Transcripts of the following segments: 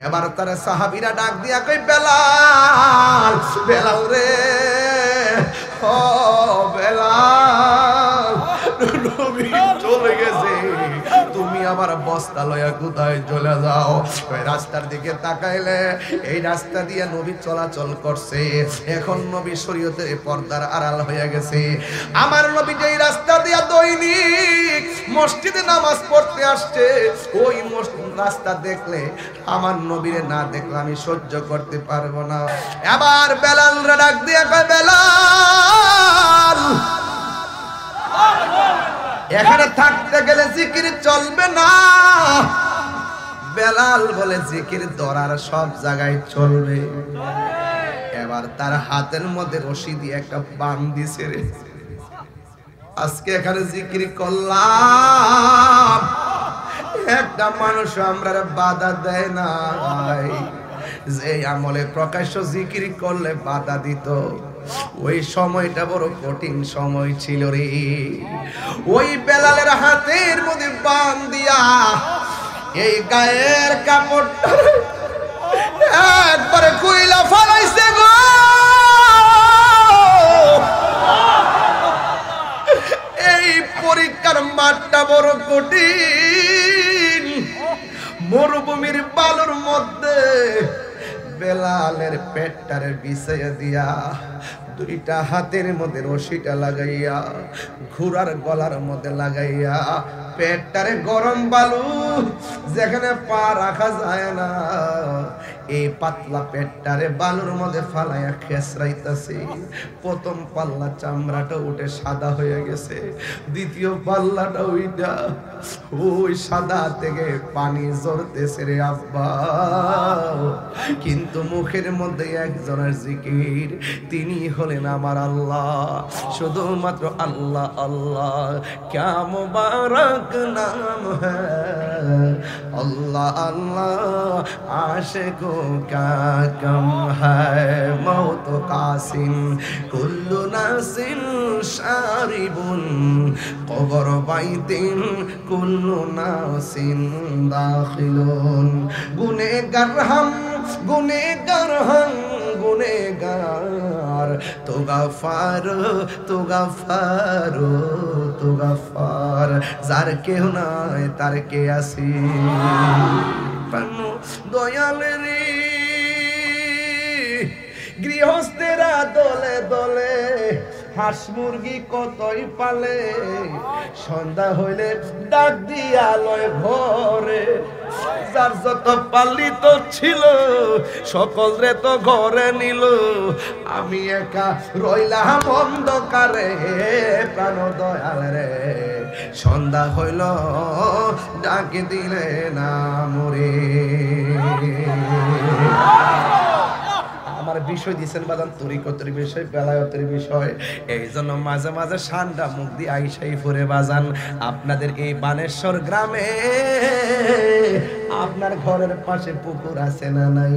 এবার তার সাহাবীরা ডাক দিয়া কই বেলাল, বেলাল রে, ও বেলাল, নবী চলে গেছে, তুমি আবার বস্তা লয়া কোথায় চলে যাও? ওই রাস্তার দিকে তাকাইলে এই রাস্তা দিয়ে নবী চলাচল করছে। এখন নবী শরীয়তের পর্দার আড়াল হয়ে গেছে। আমার নবী যেই রাস্তা দিয়া দৈনিক মসজিদে নামাজ পড়তে আসছে, ওই রাস্তা দেখলে আমার নবীরে না দেখলে আমি সহ্য করতে পারবো না। এবার বেলাল রে ডাক দিয়া কয় বেলাল, এখানে থাকতে গেলে জিকির চলবে না। বেলাল বলে জিকির দরার সব জায়গায় চলবে। এবার তার হাতের মধ্যে রশি দিয়ে একটা বান দিছে রে। আজকে এখানে জিকির করলাম, একটা মানুষ আমরা বাধা দেয় না। যে আমলে প্রকাশ্য জিকির করলে বাধা দিত, ওই সময়টা বড় কঠিন সময় ছিল রে। ওই বেলালের হাতের মধ্যে বান দিয়া এই গায়ের কাপড়টা একবারে কইলা ফলাইছে গো। এই পরীক্ষার মাঠটা বড় কঠিন। মরুভূমির বালুর মধ্যে বেলালের পেটটারে বিছাইয়া দিয়া দুইটা হাতের মধ্যে রশিটা লাগাইয়া ঘোড়ার গলার মধ্যে লাগাইয়া পেটটারে গরম বালু যেখানে পা রাখা যায় না, এই পাতলা পেটটারে বালুর মধ্যে ফালাইয়া খেসরাইতাছে। প্রথম পাল্লা চামড়াটা উঠে সাদা হয়ে গেছে, দ্বিতীয় পাল্লাটা ওইটা ওই সাদা থেকে পানি ঝরতেছে রে আব্বা। কিন্তু মুখের মধ্যে একজনের জিকির, তিনি হলেন আমার আল্লাহ। শুধুমাত্র আল্লাহ আল্লাহ, ক্যা মুবারক নাম হ্যায় আল্লাহ আল্লাহ, আশিকো কা কম হ্যায়, মৌত কাসিন কুল্লু নাসিন শারিবুন, কবর বাইতিন কুল্লু নাসিন দাখিলুন। গুনেগার হাম গুনেগার হাম গুনেগার, তো গাফার তো গাফার তো গাফার, যার কেউ নাই তার কে আসি। দয়ালের গৃহস্থেরা দলে দলে হাঁস মুরগি কতই পালে, সন্ধ্যা হইলে ডাক দিয়া লয় ঘরে। যার যত পালিত ছিল সকল রে তো ঘরে নিল, আমি একা রইলাম অন্ধকারে। প্রাণ দয়াল রে, সন্ধ্যা হইল ডাক দিলে না মরে। আমার বিষয় দিচ্ছেন বাদান তরিকতের বিষয়, বেলায়তের বিষয়। এই জন্য মাঝে মাঝে ঠান্ডা মুখ দিয়ে আইসাই ফুরে বাজান। আপনাদের এই বানেশ্বর গ্রামে আপনার ঘরের পাশে পুকুর আছে না নাই?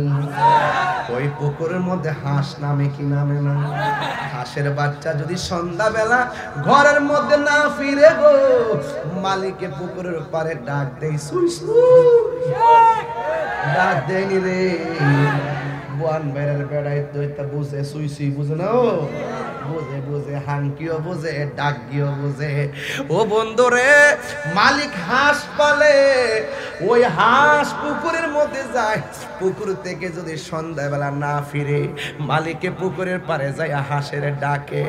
ওই পুকুরের মধ্যে হাঁস নামে কি নামে না? হাঁসের বাচ্চা যদি সন্ধ্যাবেলা ঘরের মধ্যে না ফিরে গো, মালিকে পুকুরের পারে ডাক দেয়, সুই সুই ডাক দেয়নি রে। বুয়ান বেড়ার বেড়াই তো এটা বুঝে, সুই সুই বুঝে না, ও বুঝে বুঝে, হাঙ্কিও বুঝে, ডাকিও বুঝে। ও বন্ধুরে, মালিক হাঁস পালে, ওই হাঁস পুকুরের মধ্যে যায়। পুকুর থেকে যদি সন্ধ্যাবেলা না ফিরে, মালিকে পুকুরের পারে যায় হাঁসের ডাকে,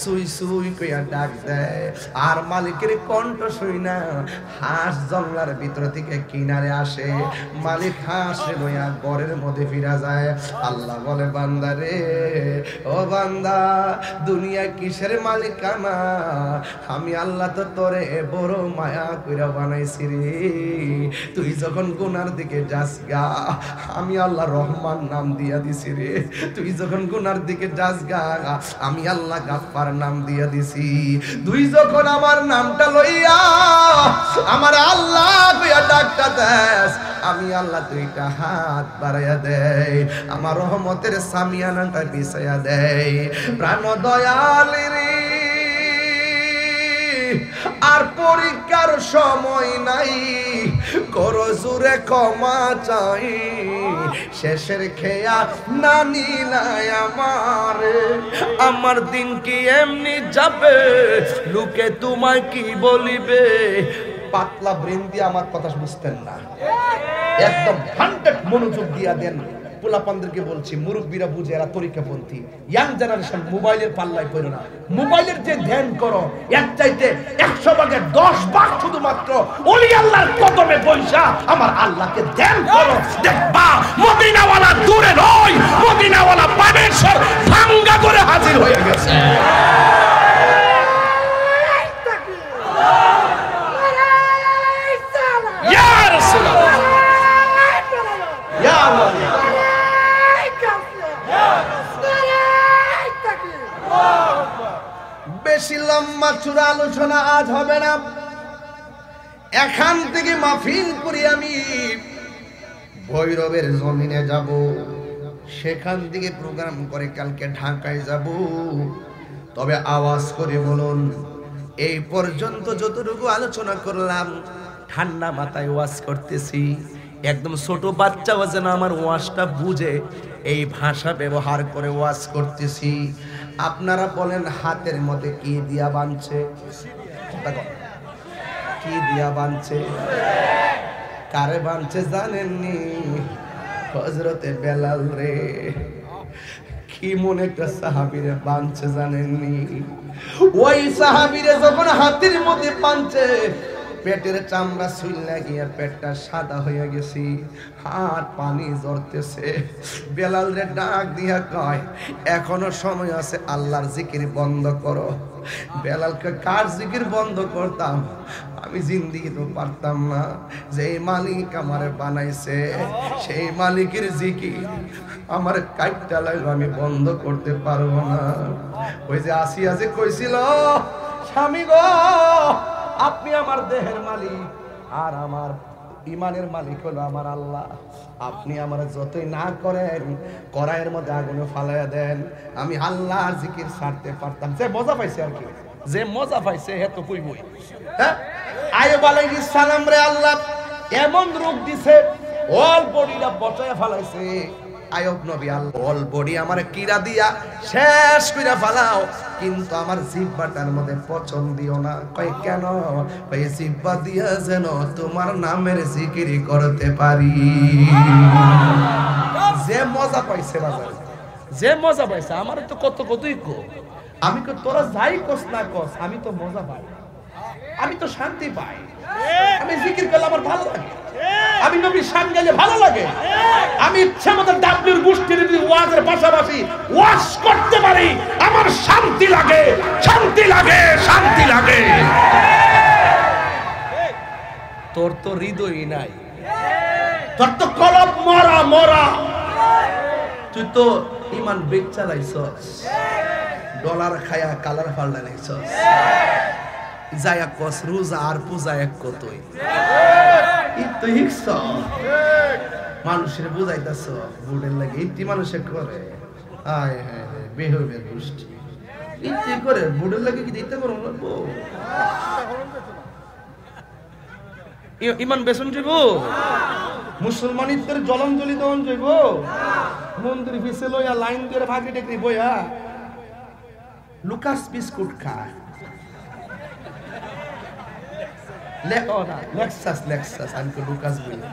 সুই সুই কইয়া ডাক দেয়। আর মালিকের কণ্ঠ শুই না হাঁস জঙ্গলার ভিতর থেকে কিনারে আসে। মালিক হাঁস লইয়া ঘরের মধ্যে ফিরা যায়। আল্লাহ বলে, বান্দা রে, ও বান্দা, দুনিয়া কিসের মালিকানা? আমি আল্লাহ তো তোরে বড় মায়া কইরা বানাইছি রে। তুই যখন গুনার দিকে যাস গা, আমি আল্লাহ রহমান নাম দিয়া দিছি রে। তুই যখন গুনার দিকে যাস গা, আমি আল্লাহ গাফফার নাম দিয়া দিছি। তুই যখন আমার নামটা লইয়া আমার আল্লাহ কইয়া ডাকটা দেস, আমি আল্লাহ দুইটা হাত বাড়াইয়া দেয়, আমার রহমতের সামিয়ানাটা বিছাইয়া দেয়। প্রাণ দয়ালের আর পরীক্ষার সময় নাই, করো জোরে ক্ষমা চাই। শেষের খেয়া না নিলাই আমার দিন কি এমনি যাবে, লোকে তোমায় কি বলিবে। পাতলা ব্রেন দিয়ে আমার কথা বুঝতেন না, একদম 100 মনোযোগ দিয়া দেন। পোলাপানদেরকে বলছি, মুরব্বীরা বুঝে, এরা তরিকাপন্থী। ইয়াং জেনারেশন মোবাইলের পাল্লায় পড়ো না। মোবাইলের যে ধ্যান করো, এর চাইতে 100 ভাগে 10 ভাগ শুধুমাত্র ওলি আল্লাহর কদমে বৈশা আমার আল্লাহকে ধ্যান করো। দেখবা মদিনাওয়ালা দূরে নয়, মদিনাওয়ালা বানেশ্বর ভাঙ্গা করে হাজির হয়ে গেছে। ইয়া রাসূলুল্লাহ, ইয়া আল্লাহ। বেশি লম্বা চূড়া আলোচনা আজ হবে না, এখান থেকে মাহফিল করি আমি ভৈরবের জমিনে যাব, সেখান থেকে প্রোগ্রাম করে কালকে ঢাকায় যাব। তবে আওয়াজ করে বলুন, এই পর্যন্ত যতটুকু আলোচনা করলাম ঠান্ডা মাথায় ওয়াজ করতেছি, একদম ছোট বাচ্চাও যেন আমার ওয়াজটা বুঝে এই ভাষা ব্যবহার করে ওয়াজ করতেছি। আপনারা বলেন, হাতের মধ্যে কি দিয়া বাঁধছে? কি দিয়া বাঁধছে? কারে বাঁধছে জানেননি? হযরতে বেলাল রে। কি মনে একটা সাহাবীরে বাঁধছে জানেননি? ওই সাহাবীরে যখন হাতের মধ্যে বাঁধছে, পেটের চামড়া ছুঁইলা গিয়া পেটটা সাদা হয়ে গেছি, হাত পানি ঝরতেছে। বেলাল রে ডাক দিয়া কয়, এখনো সময় আছে, আল্লাহর জিকির বন্ধ করো। বেলালকে কার জিকির বন্ধ করতাম? আমি জিন্দেগি তো পারতাম না। যে মালিক আমারে বানাইছে, সেই মালিকের জিকির আমার কাইটটা লাগলো, আমি বন্ধ করতে পারবো না। ওই যে আসিয়া যে কইছিল, স্বামী গো আপনি আমার দেহের মালিক, আর আমার ইমানের মালিক হলো আমার আল্লাহ। আপনি আমার যতই না করেন, কড়াইয়ের মধ্যে আগুনে ফালাইয়া দেন, আমি আল্লাহর জিকির ছাড়তে পারতাম। যে মজা পাইছে আর কি, যে মজা পাইছে হে তো কইবই। হ্যাঁ, আইয়ুব আলাইহিস সালাম রে আল্লাহ এমন রূপ দিছে, অল বডিটা বচায়া ফালাইছে। আইয়ুব নবী, আল্লাহ অল বডি আমার কিরা দিয়া শেষ কইরা ফালাও, কিন্তু আমার জিহ্বাটার মধ্যে পচন দিও না। কই কেন? কই জিহ্বা দিয়া যেন তোমার নামের জিকির করতে পারি। যে মজা পাইছে বাজার, যে মজা পাইছে, আমার তো কত কতই কো। আমি কো তোরা যাই কস না কস, আমি তো মজা পাই, আমি তো শান্তি পাই। আমি জিকির করলে আমার ভালো লাগে, আমি নবীর শান গাইলে ভালো লাগে। আমি ইচ্ছা মতো ডাব্লিউর গোষ্ঠীর ওয়াজের পাশাপাশি ওয়াজ করতে পারি, আমার শান্তি লাগে, শান্তি লাগে, শান্তি লাগে। তোর তো হৃদয় নাই, তোর তো কলব মরা মরা। তুই তো ইমান বেগ চালাইছস, ডলার খায়া কালার ফাল্টা নাইছস। যায়া কস রোজা আর পূজা এক কতই ইতো হিকস মানুষের বুঝাইতাছ বুড়ের লাগে ইতি মানুষে করে। আয় হ্যাঁ বেহবের গোষ্ঠী ইতি করে বুড়ের লাগে কি দিতে করো লাগবো? ইমান বেসন যাইব, মুসলমানিত্বের জলঞ্জলি দহন যাইব, মন্দির পিছে লইয়া লাইন ধরে ভাগি টেকরি বইয়া লুকাস বিস্কুট খায়। লেক্সাস লেক্সাস আমি তো লুকাস বলি,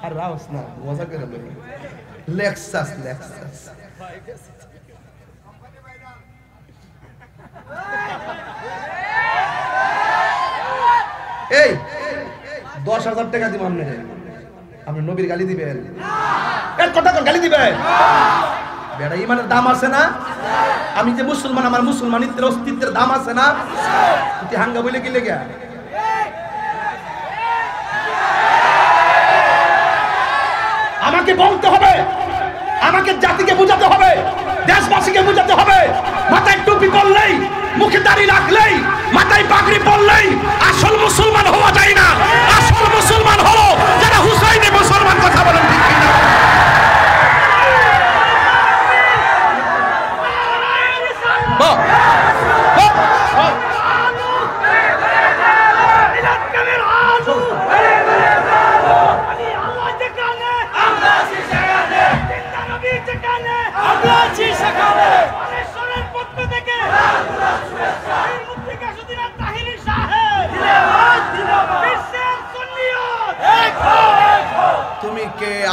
আর রাউস না মজা করে বলি, লেক্সাস লেক্সাস। এই 10,000 টাকা দিব আপনাকে, আপনি নবীর গালি দিবেন? এর কথা গালি দিবেন? বেড়া ইমানের দাম আছে না? আমি যে মুসলমান, আমার মুসলমানিত্বের অস্তিত্বের দাম আছে না? তুই হাঙ্গা বলে কি লেগে? আমাকে বলতে হবে, আমাকে জাতিকে বুঝাতে হবে, দেশবাসীকে বুঝাতে হবে, মাথায় টুপি পরলেই, মুখে দাড়ি রাখলেই, মাথায় পাগড়ি পরলেই আসল মুসলমান হওয়া যায় না। আসল মুসলমান হলো যারা হুসাইনি মুসলমান। কথা বলেন ঠিক কিনা?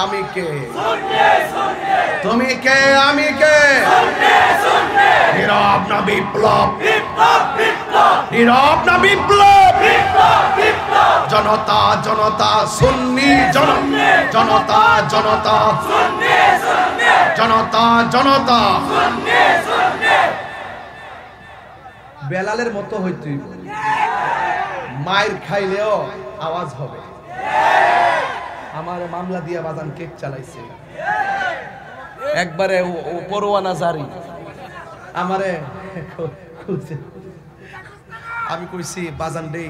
আমি কে তুমি কে আমি কে নীরব না বিপ্লব নীরব না বিপ্লব জনতা জনতা সুন্নি জনতা জনতা জনতা জনতা বেলালের মতো হইতে মায়ের খাইলেও আওয়াজ হবে। আমার মামলা দিয়া বাজান কেক চালাইছে একবারে পরোয়ানা জারি আমারে আমি কইছি বাজান রে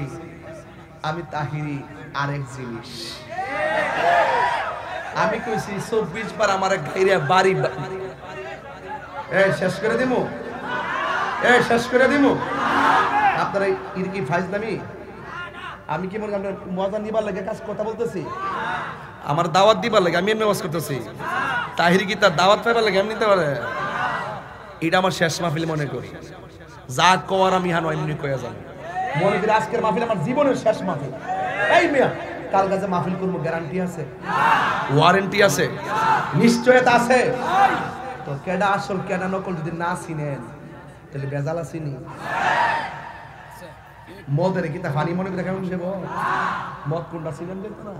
আমি তাহিরি আরেক জিনিস আমি কইছি 24 বার আমার গাইরা বাড়ি শেষ করে দিমু শেষ করে দিমু আপনারা কি ফাইজলামি আমি কি মনে আপনার মজা নিবার লাগে কাজ কথা বলতেছি আমার দাওয়াত দিবার লাগে আমি এমনি ওয়াজ করতেছি তাহিরি কি তার দাওয়াত পাইবার লাগে এমনি নিতে পারে এটা আমার শেষ মাহফিল মনে করি যা কওয়ার আমি হানো এমনি কইয়া যাব মনে করি আজকের মাহফিল আমার জীবনের শেষ মাহফিল এই মিয়া কাল কাজে মাহফিল করব গ্যারান্টি আছে ওয়ারেন্টি আছে নিশ্চয়তা আছে তো কেডা আসল কেডা নকল যদি না চিনেন তাহলে বেজাল আসিনি মদের কি তা ফানি মনে করে কেমন সেব মদ কোনটা চিনেন দেখতো না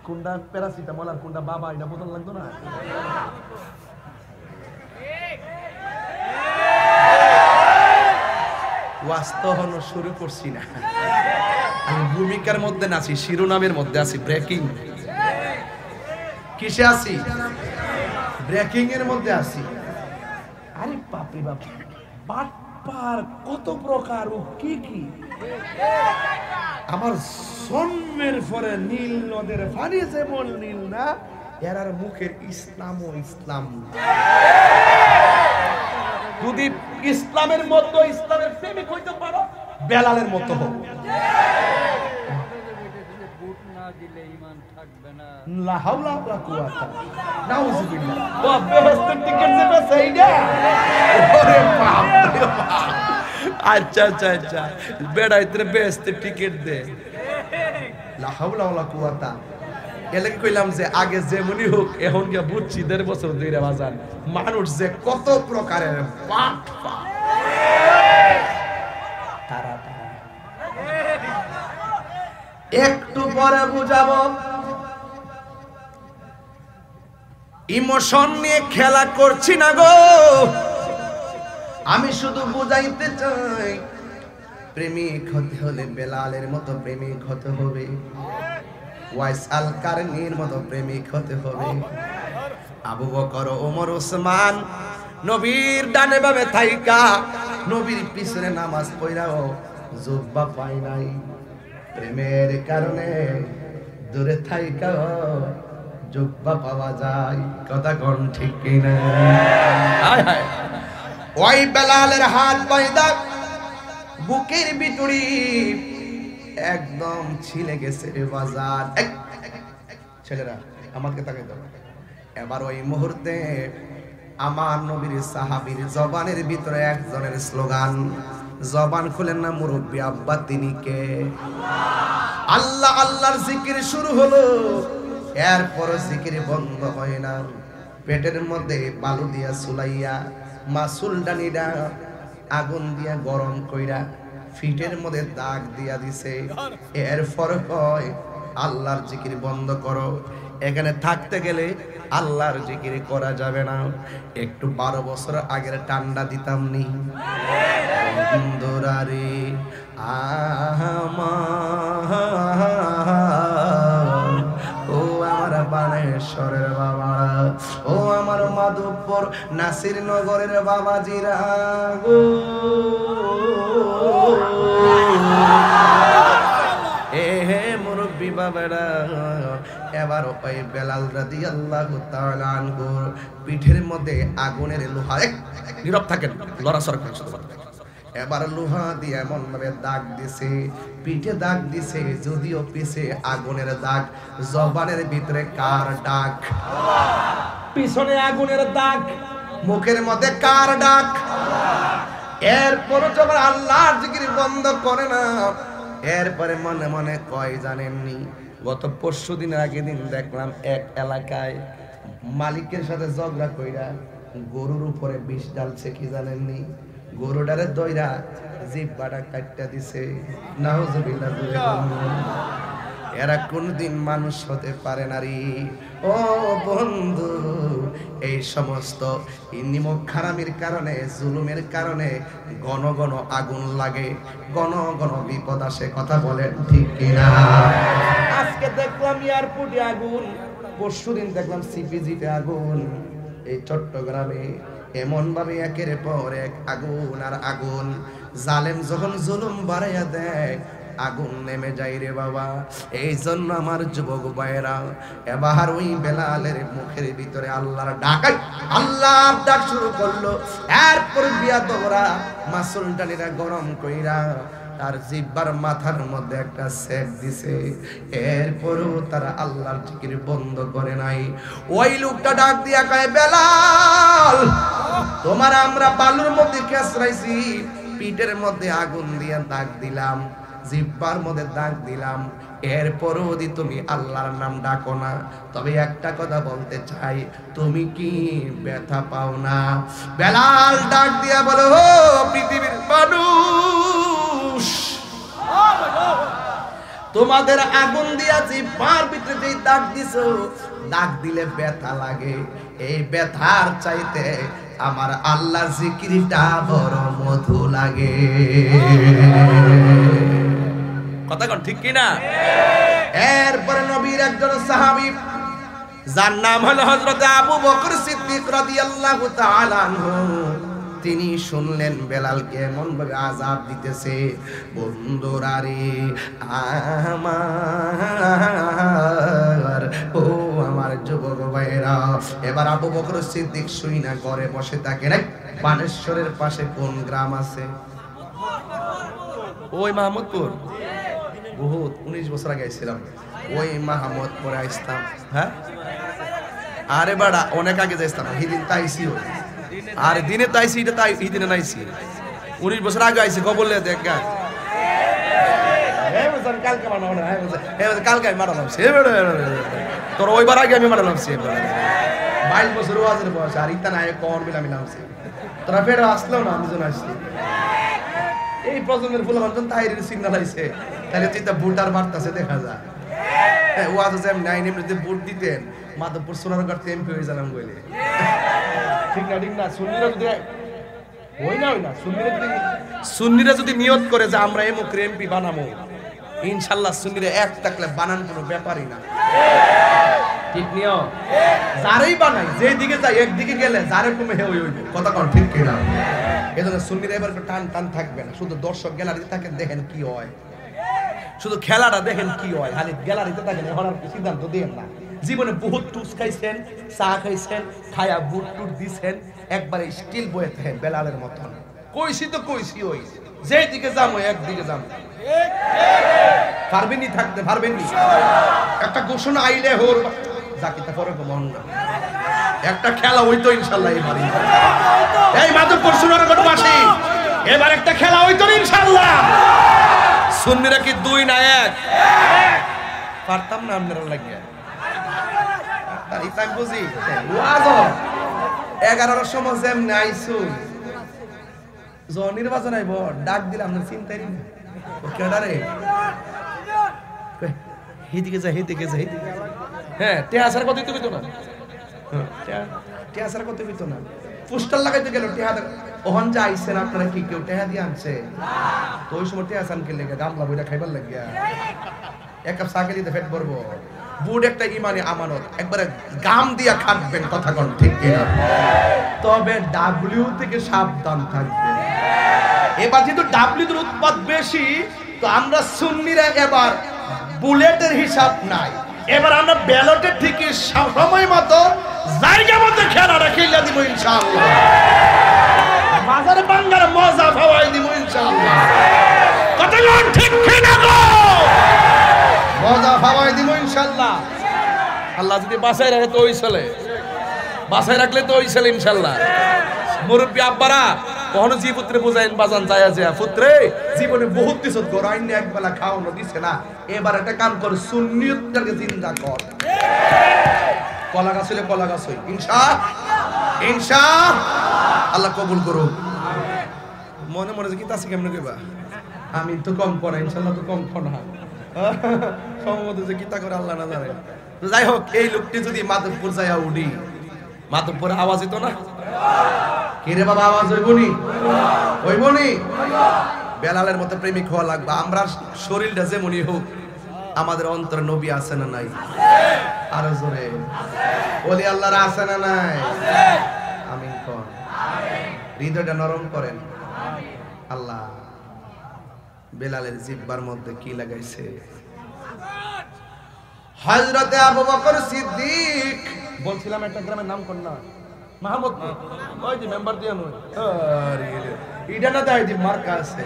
কোনটা প্যারাসিটামল আর কোনটা বাবা এটা বোতল লাগতো না ওয়াস্তবন শুরু করছি না আমি ভূমিকার মধ্যে নাছি শিরোনামের মধ্যে আছি ব্রেকিং কিসে আছি ব্রেকিং এর মধ্যে আছি আরে বাপরে বাপ বাটপার কত প্রকার ও কি কি আমার জন্মের পরে নীল নদের পানি যেমন নীল না এরার মুখের ইসলাম ও ইসলাম যদি ইসলামের মতো ইসলামের প্রেমিক হইতে পারো বেলালের মতো হোক দিলে ঈমান থাকবে না লা হাওলা ওয়ালা কুওয়াতা নাউযুবিল্লাহ ও বেহেশতের টিকেট দেবে সেইটা ওরে বাপ রে বাপ আচ্ছা আচ্ছা আচ্ছা বেড়া ইতরে বেহেশতের টিকেট দে লা হাওলা ওয়ালা কুওয়াতা এলে কি কইলাম যে আগে যেমনি হোক এখন কি বুঝছি 1.5 বছর ধরে বাজান মানুষ যে কত প্রকারের পাপ তারা একটু পরে বুঝাবো ইমোশন নিয়ে খেলা করছি না গো আমি শুধু বুঝাইতে চাই প্রেমিক হতে হলে বেলালের মতো প্রেমিক হতে হবে ওয়াইস আল কারনির মতো প্রেমিক হতে হবে আবু বকর ওমর ওসমান নবীর ডানে বামে থাইকা নবীর পিছনে নামাজ পড়াও জুব্বা পাই নাই প্রেমের কারণে দূরে থাইকা জুব্বা পাওয়া যায় কথা কোন ঠিক কিনা হায় হায় ওই বেলালের হাত বাইদা বুকের ভিতরি একদম ছিলে গেছে বাজার ছেলেরা আমাকে তাকাই দাও এবার ওই মুহূর্তে আমার নবীর সাহাবীর জবানের ভিতরে একজনের স্লোগান জবান খুলেন না মুরব্বী আব্বা তিনি কে আল্লাহ আল্লাহর জিকির শুরু হলো এরপর জিকির বন্ধ হয় না পেটের মধ্যে বালু দিয়া সুলাইয়া মাসুল ডানিডা আগুন দিয়া গরম কইরা ফিটের মধ্যে দাগ দিয়া দিছে এরপর কয় আল্লাহর জিকির বন্ধ করো এখানে থাকতে গেলে আল্লাহর জিকির করা যাবে না একটু 12 বছর আগের ঠান্ডা দিতাম নি বন্ধুরারে ও আমার বানেশ্বরের বাবারা ও আমার মাধবপুর নাসির নগরের বাবাজিরা গো হে মুরব্বী বাবারা এবার ওই বেলাল রাদিয়াল্লাহু তাআলা আনহু পিঠের মধ্যে আগুনের লোহা নীরব থাকেন লড়াচড়া করেন এবার লোহা দিয়ে এমন ভাবে দাগ দিছে পিঠে দাগ দিছে যদিও পিছে আগুনের দাগ জবানের ভিতরে কার ডাক পিছনে আগুনের দাগ মুখের মধ্যে কার ডাক এরপর যখন আল্লাহর জিকির বন্ধ করে না এরপরে মনে মনে কয় জানেননি গত পরশু দিনের আগের দিন দেখলাম এক এলাকায় মালিকের সাথে ঝগড়া কইরা গরুর উপরে বিষ ঢালছে, কি জানেননি? গরুটারে দইরা জিহ্বাটা কাটটা দিছে। নাউজুবিল্লাহ। এরা কোনদিন মানুষ হতে পারে না রে। ও বন্ধু, এই সমস্ত নিমক খারামির কারণে, জুলুমের কারণে ঘন ঘন আগুন লাগে, ঘন ঘন বিপদ আসে। কথা বলেন ঠিক কিনা? আজকে দেখলাম এয়ারপোর্টে আগুন, পরশুদিন দেখলাম সিপিজিতে আগুন। এই চট্টগ্রামে এমন ভাবে একের পর এক আগুন আর আগুন। জালেম যখন জুলুম বাড়াইয়া দেয়, আগুন নেমে যায় রে বাবা। এই জন্য আমার যুবক ভাইরা, এবার ওই বেলালের মুখের ভিতরে আল্লাহর ডাকাই, আল্লাহর ডাক শুরু করলো। এরপর বিয়াদরা মাসুলটানিরা গরম কইরা তার জিহ্বার মাথার মধ্যে একটা সেক দিছে। এরপরও তারা আল্লাহর জিকির বন্ধ করে নাই। ওই লোকটা ডাক দিয়া কয়, বেলাল, তোমার আমরা বালুর মধ্যে কেসরাইছি, পিঠের মধ্যে আগুন দিয়া দাগ দিলাম, জিহ্বার মধ্যে দাগ দিলাম, এরপরও যদি তুমি আল্লাহর নাম ডাকো না, তবে একটা কথা বলতে চাই, তুমি কি ব্যথা পাও না? বেলাল ডাক দিয়া বলো, ও পৃথিবীর মানুষ, তোমাদের আগুন দিয়া জিহ্বার ভিতরে যেই দাগ দিছো, দাগ দিলে ব্যথা লাগে, এই ব্যথার চাইতে আমার আল্লাহর জিকিরটা বড় মধু লাগে। কথা কোন ঠিক কি না? এরপরে নবীর একজন সাহাবী, যার নাম হলো হযরত আবু বকর সিদ্দিক রাদিয়াল্লাহু তাআলা আনহু, তিনি শুনলেন বেলালকে এমন ভাবে আযাব দিতেছে। বন্ধুরা রে আমার, ও আমার যুবক ভাইরা, এবার আবু বকর সিদ্দিক শুইনা ঘরে বসে থাকেন। বানেশ্বরের পাশে কোন গ্রাম আছে? ওই মাহমুদপুর। বহুত 19 বছর আগে আইছিলাম, ওই মাহমুদপুরে আইসতাম। হ্যাঁ, আরে বাড়া অনেক আগে যাইতাম, সেদিন তাইছি। আর দিনে তাইছি, এটা তাই এই দিনে নাইছি। 19 বছর আগে আইছি। কবলে দেখ গা, কালকে মারা না, কালকে আমি মারালাম সে, তোর ওইবার আগে আমি মারালাম সে। 22 বছর ওয়াজের বয়স, আর ইতা নাই কোন বিলা মিলামছে। তোরা ফের আসলো না, আমি জন আসছি। এই প্রজন্মের ফুলবান তাইরের সিগন্যাল আইছে, তাহলে চিন্তা ভোটার বাড়তাছে দেখা যায়। ওয়াজ যেমন নাই এমনিতে ভোট দিতেন, মাধবপুর সোনারগাঁও এমপি হয়ে যালাম বলে। ঠিক না? ঠিক না? সুন্নিরা যদি হই না, সুন্নিরা যদি নিয়ত করে যে আমরা এমুক এমপি বানাবো, ইনশাল্লাহ সুন্নিরা এক থাকলে বানান কোনো ব্যাপারই না। ঠিক নিও, যারাই বানাই যেদিকে যাই, একদিকে গেলে যারে কমে হে ওই কথা কোন ঠিক কিনা? এজন্য সুন্নিরা এবার টান টান থাকবে না, শুধু দর্শক গ্যালারিতে থাকেন, দেখেন কি হয়, শুধু খেলাটা দেখেন কি হয়, খালি গ্যালারিতে থাকেন, এখন আর সিদ্ধান্ত দিয়েন না। জীবনে বহুত টুস খাইছেন, চা খাইছেন, খায়া বুট টুট দিছেন, একবারে স্টিল বয়ে থাকেন বেলালের মতন। কইছি তো কইছি, ওই যেদিকে যাবো একদিকে যাবো। পারবেননি থাকতে, পারবেননি? একটা ঘোষণা আইলে হোর জাকিতে পরে মন না, একটা খেলা হইতো ইনশাল্লাহ এবারে। এই মাধবপুর সোনারগাঁও বাসী, এবার একটা খেলা হইতো ইনশাল্লাহ। সুন্নিরা কি 2 না 1? পারতাম না আপনারা লাগিয়া, তাই তাই বুঝি। ওয়াজ 11টার সময় যেমন আইছু, নির্বাচন আইব, ডাক দিলাম না, চিন্তাই নেই। কেডারে হেদিকে যা, হেদিকে যা, হেদিকে। হ্যাঁ, টেহাসার কত দিতে হইতো না, টেহাসার কত হইতো না, পোস্টার লাগাইতে গেল টেহা। ওহন যা আইছেন আপনারা কি কেউ টেহা দিয়ে আনছে? তো ওই সময় টেহাসান কে লেগে গামলা বইটা খাইবার লাগিয়া, এক কাপ চা খেলিতে পেট ভরবো। বুট একটা ইমানি আমানত, একবারে গাম দিয়া খাটবেন। কথা কোন ঠিক কিনা? তবে ডাব্লিউ থেকে সাবধান থাকবেন। এবার যেহেতু ডাব্লিউর উৎপাদ বেশি, তো আমরা সুন্নিরা এবার বুলেটের হিসাব নাই, এবার আমরা ব্যালটের ঠিকই সময় মতো জায়গা মতো খেলাটা খেলে দিব ইনশাআল্লাহ। বাজারে বাঙ্গার মজা পাওয়াই দিব ইনশাআল্লাহ। কথা কোন ঠিক কিনা গো? মজা পাওয়াই দিব ইনশাআল্লাহ। আল্লাহ যদি বাঁচায় রাখে তো ওই চলে, বাঁচায় রাখলে তো ওই চলে ইনশাআল্লাহ। মুরব্বী আব্বারা কখনো জি পুত্রে বুঝাইন বাজান যায় যায় পুত্রে জীবনে বহুত কিছু গরাইন একবেলা খাওয়ানো দিছে না, এবার একটা কাম কর সুন্নিয়তটাকে জিন্দা কর। কলা গাছ হলে কলা গাছ হই ইনশাআল্লাহ আল্লাহ কবুল করুক। মনে মনে কি তাছে কেমনে কইবা আমি তো কম পড়া ইনশাআল্লাহ তো কম পড়া সম্ভবত যে কিতা করে আল্লাহ না জানে। তো যাই হোক এই লোকটি যদি মাধবপুর যাইয়া উঠি, মাধবপুরে আওয়াজ হইতো না কি রে বাবা, আওয়াজ হইবনি হইবনি। বেলালের মতো প্রেমিক হওয়া লাগবে। আমরা শরীরটা যেমনই হোক আমাদের অন্তরে নবী আছে না নাই? আরো জোরে ওলি আল্লাহর আছে না নাই? আমিন কোন হৃদয়টা নরম করেন। আল্লাহ বেলালের জিহ্বার মধ্যে কি লাগাইছে। হযরতে আবু বকর সিদ্দিক বলছিলাম একটা গ্রামের নাম কোন না মাহমুদপুর, ওই যে মেম্বার দিয়ে নয় আরে এটা না দেয় যে মার্কা আছে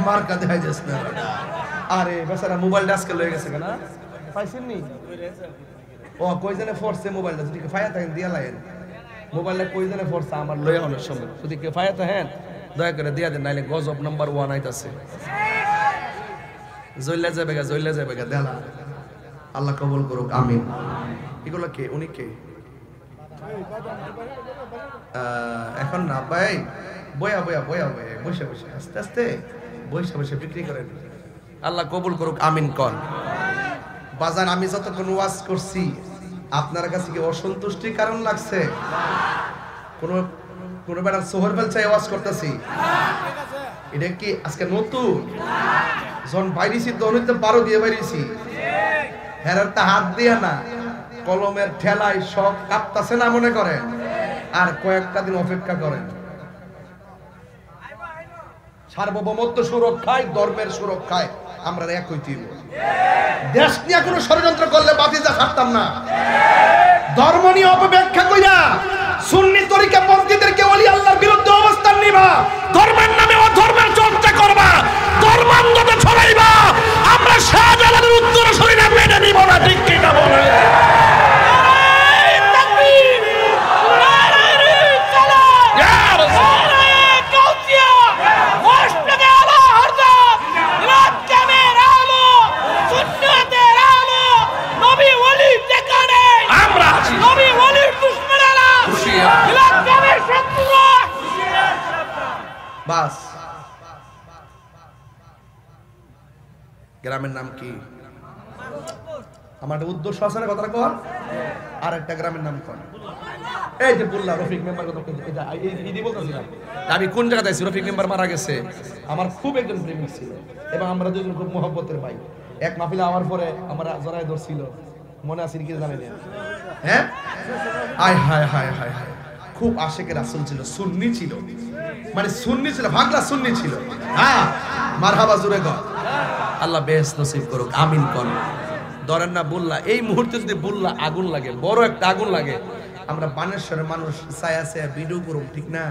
মার্কা দেয় যাস না। আরে বেচারা মোবাইলটা আজকে লয়ে গেছে কেন পাইছেন নি? ও কই জানে ফোরছে মোবাইলটা, যদি ফায়া থাকেন দিয়া লাইন মোবাইলটা কই জানে ফোরছে আমার লয়ে আনার সময়, যদি কে ফায়া থাকেন দয়া করে দিয়া দেন, নাইলে গজব নাম্বার 1 আইতাছে। জইলা যাবে গা দেলা। আল্লাহ কবুল করুক আমিন। এগুলো কে? উনি কে? এখন না ভাই বয়া বসে আস্তে আস্তে বসে বিক্রি করেন। আল্লাহ কবুল করুক আমিন কন। বাজান আমি যতক্ষণ ওয়াজ করছি আপনার কাছে কি অসন্তুষ্টির কারণ লাগছে? কোন বেড়া সোহর বেল চাই ওয়াজ করতেছি, এটা কি আজকে নতুন? যখন বাইরেছি তখন তো 12 দিয়ে বাইরেছি, হেরার তা হাত দিয়ে না কলমের ঠেলায় সব কাঁপতাছে না মনে করেন, আর কয়েকটা দিন অপেক্ষা করেন। সার্বভৌমত্ব সুরক্ষায় ধর্মের সুরক্ষায় আমরা এক হইতে হইব। দেশ নিয়ে কোনো ষড়যন্ত্র করলে বাতিজা ছাড়তাম না। ধর্ম নিয়ে অপব্যাখ্যা কইরা সুন্নি তরিকা পন্থীদেরকে ওলি আল্লাহর বিরুদ্ধে অবস্থান নিবা, ধর্মের নামে অধর্মের চর্চা করবা, ধর্মান্ধতা ছড়াইবা, আমরা শাহজালালের উত্তর শরীরে মেনে নিব না। ঠিক কি না বলে? বাস গ্রামের নাম কি? আমার উদ্দেশ্য আছে না কথাটা কর। আর একটা গ্রামের নাম কর। এই যে বুল্লা রফিক মেম্বার কথা এই বলতেছিলাম আমি কোন জায়গাতে আছি। রফিক মেম্বার মারা গেছে, আমার খুব একজন প্রেমিক ছিল এবং আমরা দুজন খুব মহব্বতের ভাই। এক মাহফিলে আমার পরে আমরা জড়ায় ধরছিল, মনে আছে কি জানেন? হ্যাঁ আয় হায় হায় হায় হায়, খুব আশেকে রাসূল ছিল, সুন্নি ছিল, মানে সুন্নি ছিল, ভাগলা সুন্নি ছিল। হ্যাঁ মারহাবা জোরে কর। আল্লাহ বেশ নসিব করুক আমিন কোন। ধরেন না বুল্লা, এই মুহূর্তে যদি বুল্লা আগুন লাগে, বড় একটা আগুন লাগে, আমরা বানেশ্বরের মানুষ ছায়া ছায়া ভিডিও করব, ঠিক না?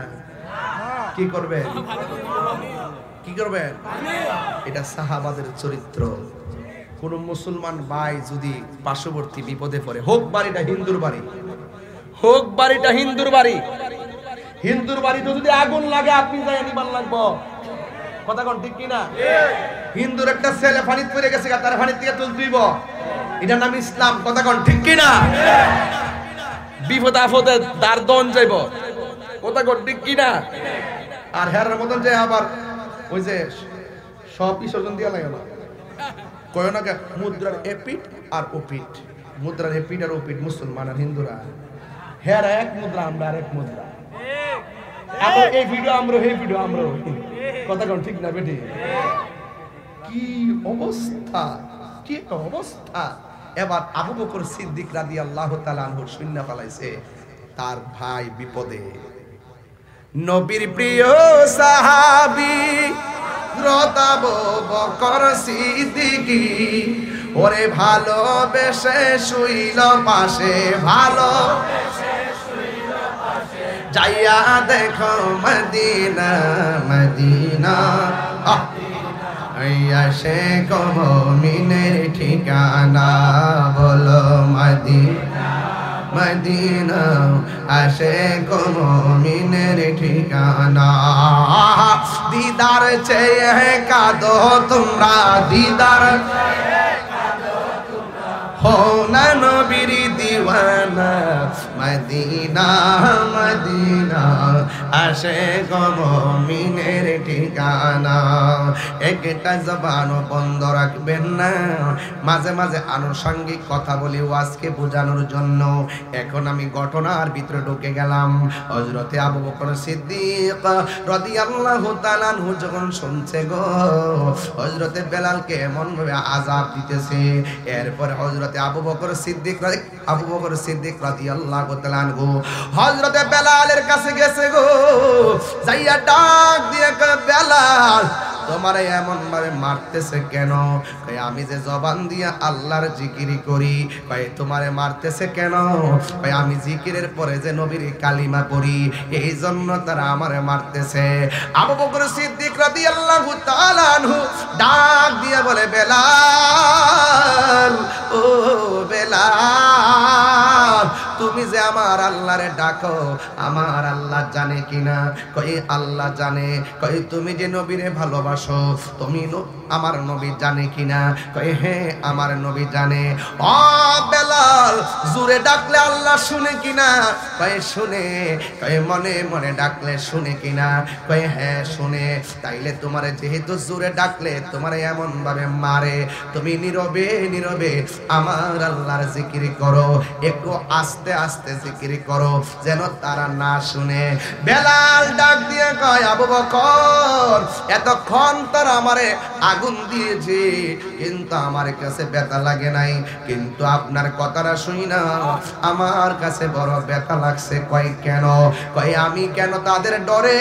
কি করবেন? কি করবেন? এটা সাহাবাদের চরিত্র। কোন মুসলমান ভাই যদি পার্শ্ববর্তী বিপদে পড়ে, হোক বাড়িটা হিন্দুর বাড়ি, হোক বাড়িটা হিন্দুর বাড়ি, হিন্দুর বাড়িতে যদি আগুন লাগে আপনি যাই নিবার লাগবো। কথা কোন ঠিক কিনা? হিন্দুর একটা ছেলে পানিতে পড়ে গেছে, তার পানি থেকে তুলতে দিব, এটার নাম ইসলাম। কথা কোন ঠিক কিনা? বিপদ আপদে দার দন যাইব। কথা কোন ঠিক কিনা? আর হেরার মতন যে আবার ওই যে সব বিসর্জন দিয়া লাগে না, কয় না মুদ্রার এপিট আর ওপিট, মুদ্রার এপিট আর ওপিট মুসলমান আর হিন্দুরা, হেরা এক মুদ্রা আমরা আর এক মুদ্রা। এই ভিডিও আমরা, এই ভিডিও আমরা। কথা কোন ঠিক না বেটি? কি অবস্থা, কি একটা অবস্থা। এবার আবু বকর সিদ্দিক রাদিয়াল্লাহু তাআলা আনহু শূন্য পালাইছে, তার ভাই বিপদে। নবীর প্রিয় সাহাবী আবু বকর সিদ্দিক, ওরে ভালোবেসে শুইল পাশে, ভালোবেসে শুইল পাশে, যাইয়া দেখো মদিনা মদিনা, আইয়াশে কো মুমিনের ঠিকানা, বলো মদিনা মদিনা আশিক মুমিনের ঠিকানা দিদার চেয়ে কাঁদো তোমরা দিদার हो ना नबीर दीवाना मदीना मदीना आशिक मुमिनेर ठिकाना একটা জবানও বন্ধ রাখবেন না মাঝে মাঝে আনুষঙ্গিক কথা বলি ওয়াজকে বোঝানোর জন্য এখন আমি ঘটনার ভিতরে ঢুকে গেলাম হযরতে আবু বকর সিদ্দিক রাদিয়াল্লাহু তাআলা আনহু যখন শুনছে গো হযরতে বেলালকে এমন ভাবে আযাব দিতেছে এরপর হযরতে আবু বকর সিদ্দিক রাদিয়াল্লাহু তাআলা আনহু হযরতে বেলালের কাছে গেছে গো যাইয়া ডাক দিয়ে কয় বেলাল তোমারে এমন ভাবে মারতেছে কেন কয় আমি যে জবান দিয়া আল্লাহর জিকির করি কয় তোমারে মারতেছে কেন কয় আমি জিকিরের পরে যে নবীর কালিমা পড়ি এই জন্য তারা আমারে মারতেছে আবু বকর সিদ্দিক রাদিয়াল্লাহু তাআলা আনহু ডাক দিয়া বলে বেলাল ও বেলাল তুমি যে আমার আল্লাহরে ডাকো আমার আল্লাহ জানে কিনা কই আল্লাহ জানে কই তুমি যে নবীরে ভালোবাসো তুমি আমার নবী জানে কিনা কই হ্যাঁ আমার নবী জানে ও বেলাল জোরে ডাকলে আল্লাহ শুনে কিনা কই শুনে কই মনে মনে ডাকলে শুনে কিনা কই হ্যাঁ শুনে তাইলে তোমারে যেহেতু জোরে ডাকলে তোমারে এমন ভাবে মারে তুমি নীরবে নীরবে আমার আল্লাহর জিকির করো একটু আস্তে আস্তে জিকির করো যেন তারা না শুনে বেলাল ডাক দিয়ে কয় আবু বকর এতক্ষণ তারা আমারে আগুন দিয়েছে কিন্তু আমার কাছে ব্যথা লাগে নাই কিন্তু আপনার কথাটা শুনি না আমার কাছে বড় ব্যথা লাগছে কয় কেন কয় আমি কেন তাদের ডরে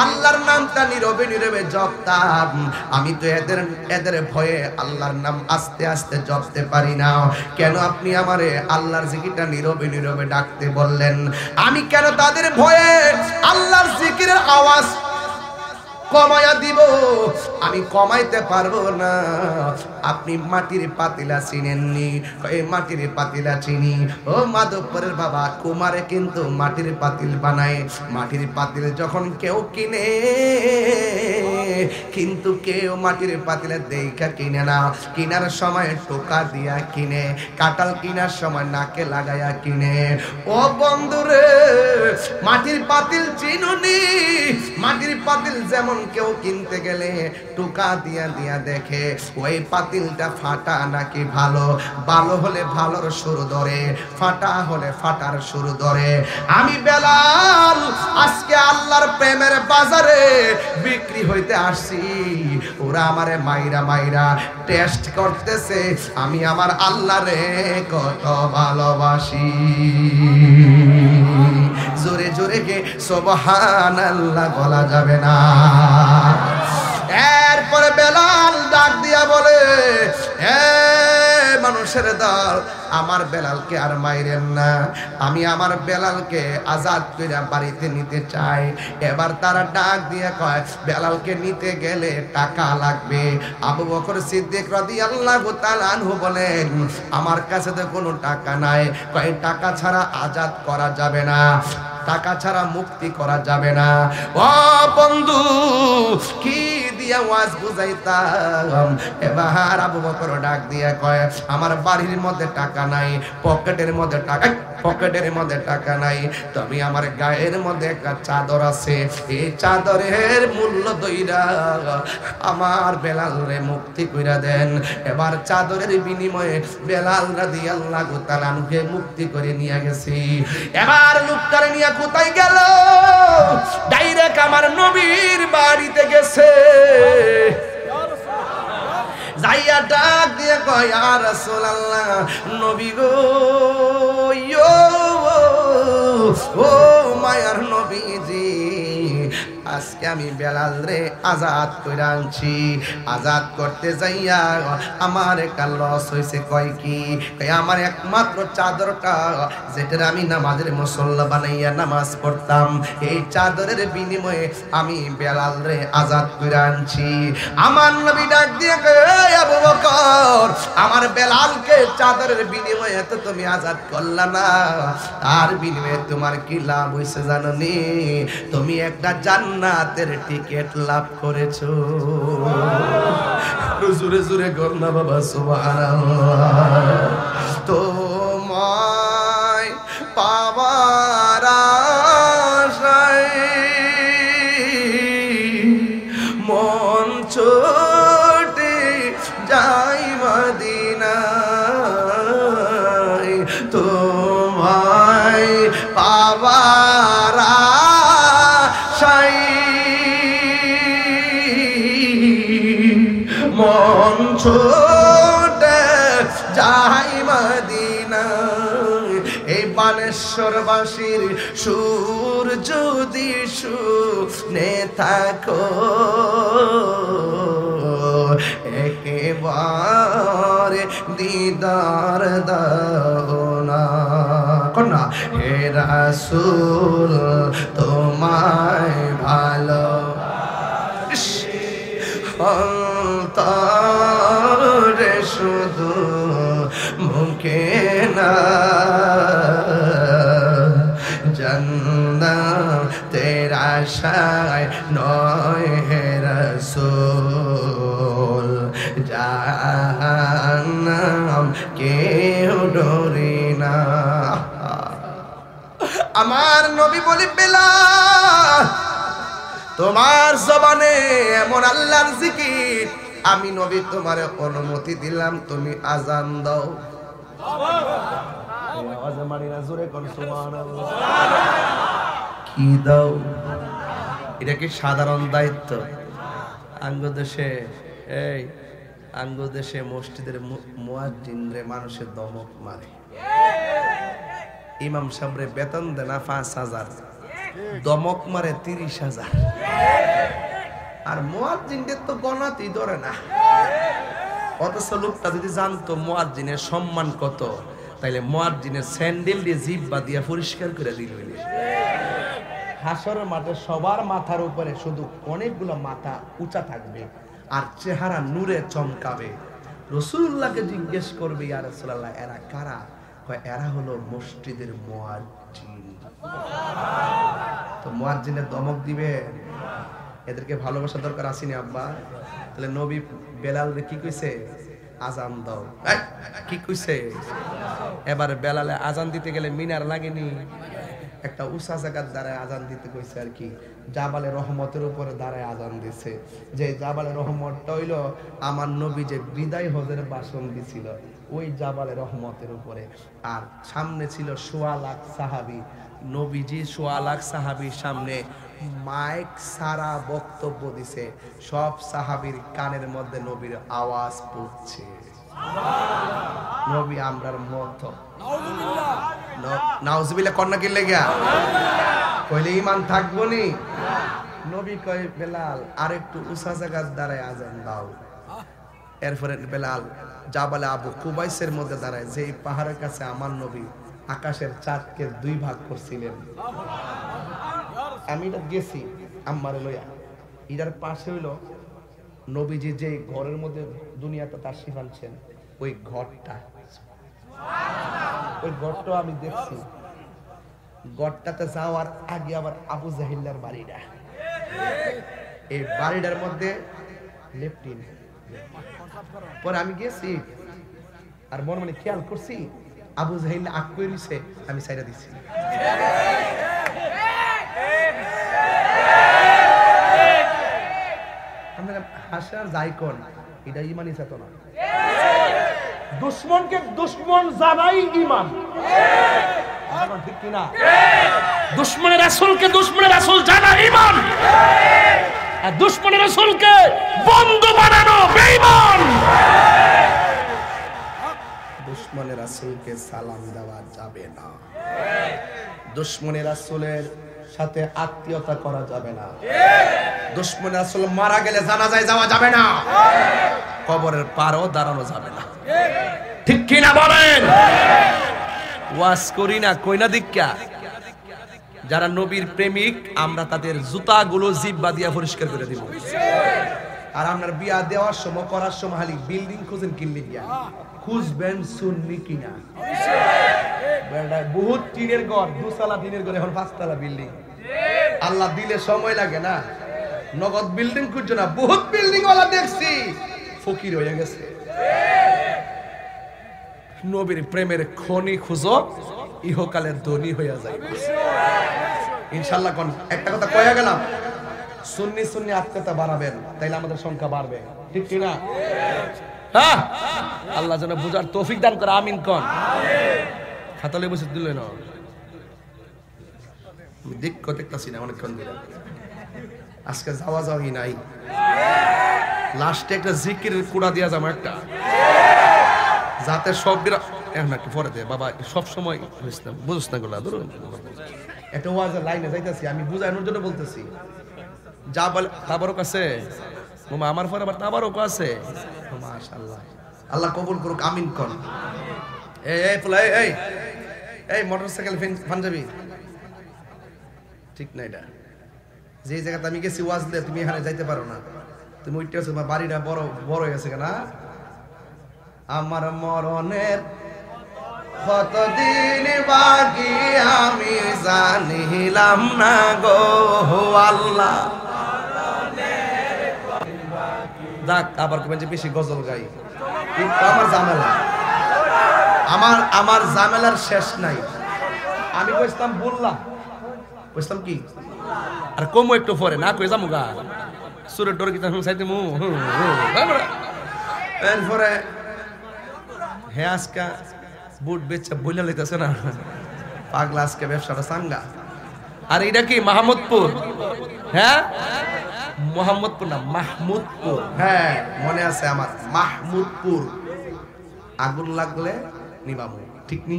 আল্লাহর নামটা নীরবে নীরবে জপতাম আমি তো এদের ভয়ে আল্লাহর নাম আস্তে আস্তে জপতে পারি না কেন আপনি আমারে আল্লাহর জিকিরটা নীরবে নীরবে ডাকতে বললেন আমি কেন তাদের ভয়ে আল্লাহর জিকিরের আওয়াজ কমায়া দিব আমি কমাইতে পারবো না আপনি মাটির পাতিলা চিনেননি এই মাটির পাতিলা চিনি ও মাধবপুরের বাবা কুমারে কিন্তু মাটির পাতিল বানায় মাটির পাতিল যখন কেউ কিনে কিন্তু কেউ মাটির পাতিলে দেখা কিনে না কিনার সময় টোকা দিয়া কিনে কাটাল কিনার সময় নাকে লাগায়া কিনে ও বন্ধুরে মাটির পাতিল চিনুনি মাটির পাতিল যেমন কেউ কিনতে গেলে টোকা দিয়া দিয়া দেখে ওই পাতিলটা ফাটা নাকি ভালো ভালো হলে ভালোর সুর ধরে ফাটা হলে ফাটার সুর ধরে আমি বেলাল আজকে আল্লাহর প্রেমের বাজারে বিক্রি হইতে আসছি ওরা আমারে মাইরা মাইরা টেস্ট করতেছে আমি আমার আল্লাহরে কত ভালোবাসি জোরে জোরে কে সুবহানাল্লাহ বলা যাবে না এরপরে বেলাল ডাক দিয়া বলে মানুষের দল আমার বেলালকে আর মাইরেন না আমি আমার বেলালকে আজাদ করে বাড়িতে নিতে চাই এবার তারা ডাক দিয়ে কয় বেলালকে নিতে গেলে টাকা লাগবে আবু বকর সিদ্দিক রাদিয়াল্লাহু তাআলা আনহু বলেন আমার কাছে তো কোনো টাকা নাই কয় টাকা ছাড়া আজাদ করা যাবে না টাকা ছাড়া মুক্তি করা যাবে না ও বন্ধু কি দিয়া ওয়াজ বুঝাইতাম এবার আবু বকর ডাক দিয়া কয় আমার বাড়ির মধ্যে টাকা নাই পকেটের মধ্যে টাকা নাই তবে আমার গায়ের মধ্যে একটা চাদর আছে এই চাদরের মূল্য দইরা আমার বেলালরে মুক্তি কইরা দেন এবার চাদরের বিনিময়ে বেলাল রাদিয়াল্লাহু তাআলা আনহুকে মুক্তি করে নিয়ে গেছি এবার লোকটারে নিয়ে কোথায় গেল ডাইরেক্ট আমার নবীর বাড়িতে গেছে যাইয়া ডাক দিয়ে কয় ইয়া রাসূলুল্লাহ নবী গো ও মায়ার নবীজি আজকে আমি বেলাল রে আজাদ কইরা আনছি। আজাদ করতে যাইয়া আমার একটা লস হইছে। কয় কি? আমার একমাত্র চাদরটা যেটা আমি নামাজের মুসল্লা বানাইয়া নামাজ পড়তাম, এই চাদরের বিনিময়ে আমি বেলাল রে আজাদ কইরা আনছি। আমার নবী ডাক দিয়ে কয়, আবু বকর, আমার বেলালকে চাদরের বিনিময়ে তো তুমি আজাদ করলা না, তার বিনিময়ে তোমার কি লাভ হইছে জানো নি? তুমি একটা জান্নাতের টিকিট লাভ করেছো। জোরে জোরে গন্না বাবা সুবহানাল্লাহ। তোমায় পাওয়ার আশায় মন ছুটে যাই মদিনায়, তোমায় পাওয়ার আশায় মন ছুটে যাই মদিনায়। এই বানেশ্বরবাসীর সুর যদি শুনে থাকো, একেবারে দিদার দাও না। কন্যা হে রাসূল তোমায় ভালো অন্তরে শুধু মুখে না, জান্নাতের আশায় নয় হে রাসূল, জাহান্নাম কেউ ডরে না। আমার নবী বলি, বেলাল তোমার জবানে এমন আল্লাহর জিকির, আমি নবী তোমারে অনুমতি দিলাম, তুমি আজান দাও। আওয়াজে মারি না, জোরে কোন সুবহানাল্লাহ। কি দাও? এটা কি সাধারণ দায়িত্ব? আঙ্গদেশে এই আঙ্গদেশে মসজিদের মুয়াজ্জিন রে মানুষের দমক মারে, ইমাম সাহেবরে বেতন দেয় না ৫,০০০, দমক মারে ৩০,০০০, আর মুয়াজ্জিনদের তো গণাতেই ধরে না। অথচ লোকটা যদি জানতো মুয়াজ্জিনের সম্মান কত, তাইলে মুয়াজ্জিনের স্যান্ডেল দিয়ে জিহ্বা দিয়া পরিষ্কার করে দিল। হাসরের মাঠে সবার মাথার উপরে শুধু অনেকগুলো মাথা উঁচা থাকবে আর চেহারা নূরে চমকাবে। রাসূলুল্লাহকে জিজ্ঞেস করবে, ইয়া রাসূলুল্লাহ এরা কারা? কয় এরা হলো মসজিদের মুয়াজ্জিন। তো মুয়াজ্জিনের দমক দিবে, এদেরকে ভালোবাসা দরকার আসেনি আব্বা? তাহলে নবী বেলালরে কি কইছে? আজান দাও। কি কইছে? এবার বেলালে আজান দিতে গেলে মিনার লাগেনি, একটা উঁচা জায়গার দাঁড়ায় আজান দিতে কইছে আর কি। জাবালে রহমতের উপরে দাঁড়ায় আজান দিছে। যে জাবালে রহমতটা হইল আমার নবী যে বিদায় হজের ভাষণ দিছিল, ওই জাবালে রহমতের উপরে। আর সামনে ছিল ১৬ লাখ সাহাবী। নবীজি ১৬ লাখ সাহাবীর সামনে মাইক সারা বক্তব্য দিছে। সব সাহাবীর কানের মধ্যে নবীর আওয়াজ পড়ছে। নবী আমরার মতো নাউজুবিল্লাহ কন্যা কিনলে গিয়া কইলে ইমান থাকবো নি? নবী কয়, বেলাল আর একটু উঁচা জায়গার দাঁড়ায় আজান দাও। এরপরে বেলাল জাবালে আবু কুবাইসের মধ্যে দাঁড়ায়, যেই পাহাড়ের কাছে আমার নবী আকাশের চাঁদকে ২ ভাগ করছিলেন। আমি এটা গেছি আম্মারে লইয়া। এটার পাশে হইল নবীজি যে ঘরের মধ্যে দুনিয়াতে তাশরিফ আনছেন, ওই ঘরটা, ওই ঘরটা আমি দেখছি। ঘরটাতে যাওয়ার আগে আবার আবু জাহিল্লার বাড়িটা, এই বাড়িটার মধ্যে লেফটিন। পরে আমি গেছি আর মনে মনে খেয়াল করছি আবু জাহিল্লা আগ করে দিছে, আমি সাইডা দিছি। হাসার যাইকন এটা ইমানি চেতনা। দুশ্মনকে দুশ্মন জানাই ইমান, ঠিক কিনা? দুশ্মনের রাসূলকে দুশ্মনের রাসূল জানা ইমান, আর দুশ্মনের রাসূলকে বন্ধু বানানো বেঈমান। দুশ্মনের রাসূলকে সালাম দেওয়া যাবে না। দুশ্মনের রাসূলের সাথে আত্মীয়তা করা যাবে না। দুশমন রাসূল মারা গেলে জানাজায় যাওয়া যাবে না, কবরের পারেও দাঁড়ানো যাবে না। ঠিক কি না বলেন? ওয়াজ করি না কইনা দীক্ষা। যারা নবীর প্রেমিক আমরা তাদের জুতাগুলো জিব্বা দিয়া পরিষ্কার করে দিব। আর আপনার বিয়া দেওয়ার সময় করার সময় খালি বিল্ডিং খুঁজেন কিনলে গিয়া খুঁজবেন সুন্নি কিনা। বহুত টিনের ঘর, 2 তলা টিনের ঘর, এখন 5 তলা বিল্ডিং। আল্লাহ দিলে সময় লাগে না, নগদ বিল্ডিং খুঁজছো না, বহুত বিল্ডিং ওয়ালা দেখছি ফকির হয়ে গেছে। নবীর প্রেমের খনি খুঁজো, ইহকালের ধনী হইয়া যায় ইনশাআল্লাহ। কোন একটা কথা কইয়া গেলাম, সুন্নি সুন্নি আত্মীয়তা বাড়াবেন, তাইলে আমাদের সংখ্যা বাড়বে। ঠিক কি না? হ্যাঁ, আল্লাহ যেন বুঝার তৌফিক দান করে, আমিন কোন। খাতালে বসে দিলে না, আমি দেখতে দেখতেছি না অনেকক্ষণ ধরে, আজকে যাওয়া যাওয়াই নাই। লাস্টে একটা জিকির কুড়া দিয়া যাবো একটা, যাতে সব একটু পরে দে বাবা, সব সময় বুঝছ না গোলা ধরুন একটা ওয়াজের লাইনে যাইতেছি, আমি বুঝানোর জন্য বলতেছি। যা বলে তাবারক আছে মামা, আমার পরে আবার তাবারক আছে। মাশাআল্লাহ, আল্লাহ কবুল করুক, আমিন কোন। এই পোলা, এই এই মোটরসাইকেল পাঞ্জাবি ঠিক না, এটা যে জায়গাতে আমি গেছি ওয়াজ দে, তুমি এখানে যাইতে পারো না, তুমি উঠতে আছো, বাড়িটা বড় বড় হয়ে গেছে কেনা। আমার মরণের কতদিন বাকি আমি জানিলাম না গো আল্লাহ। দেখ আবার কবেন যে বেশি গজল গাই, কিন্তু আমার ঝামেলা, আমার ঝামেলার শেষ নাই। আমি কইতাম বললাম, কইতাম কি আর কমো একটু পরে না কই যামু গা সুরের ডর কিতা চাইতে মু। এরপরে হে আজকা বুট বেচা বইলা লইতেছে না, পাগলা আজকে ব্যবসাটা সাঙ্গা। আর এটা কি মাহমুদপুর? হ্যাঁ মোহাম্মদপুর না, মাহমুদপুর। হ্যাঁ মনে আছে আমার, মাহমুদপুর। আগুন লাগলে নিবামু, ঠিক নি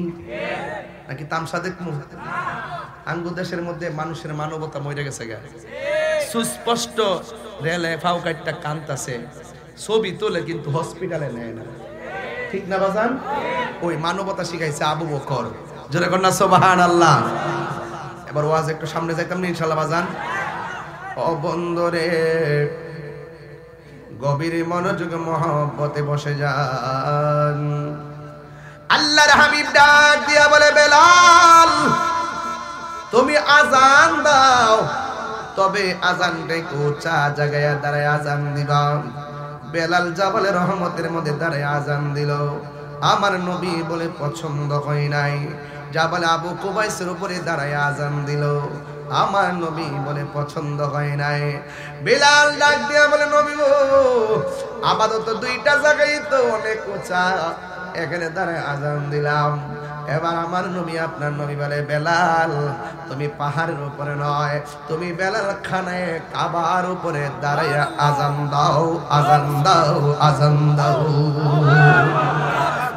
নাকি তামসা দেখমু? আঙ্গু দেশের মধ্যে মানুষের মানবতা মরে গেছে গা, সুস্পষ্ট রেলে ফাউ কাটটা কান্তাছে, ছবি তোলে কিন্তু হসপিটালে নেয় না। ঠিক না বাজান? ওই মানবতা শিখাইছে আবু বকর। জোরে কন্যা সুবহানাল্লাহ। এবার ওয়াজ একটু সামনে যাইতাম না ইনশাআল্লাহ বাজান। ও বন্ধুরে, গভীর মনোযোগ মহব্বতে বসে যান। আল্লাহর হাবিব ডাক দিয়া বলে, বেলাল তুমি আজান দাও, তবে আজানটা একটু উঁচা জায়গায় দাঁড়ায় আজান দিবা। বেলাল জাবালে রহমতের মধ্যে দাঁড়ায় আজান দিল। আমার নবী বলে পছন্দ হয় নাই। জাবালে আবু কুবাইসের উপরে দাঁড়ায় আজান দিল। আমার নবী বলে পছন্দ হয় নাই। বেলাল ডাক দিয়া বলে, নবী গো, আপাতত 2টা জায়গায় তো অনেক উঁচা, এখানে দাঁড়ায় আজান দিলাম। এবার আমার নবী, আপনার নবী বলে, বেলাল তুমি পাহাড়ের উপরে নয়, তুমি বেলাল খানায় কাবার উপরে দাঁড়াইয়া আজান দাও, আজান দাও, আজান দাও।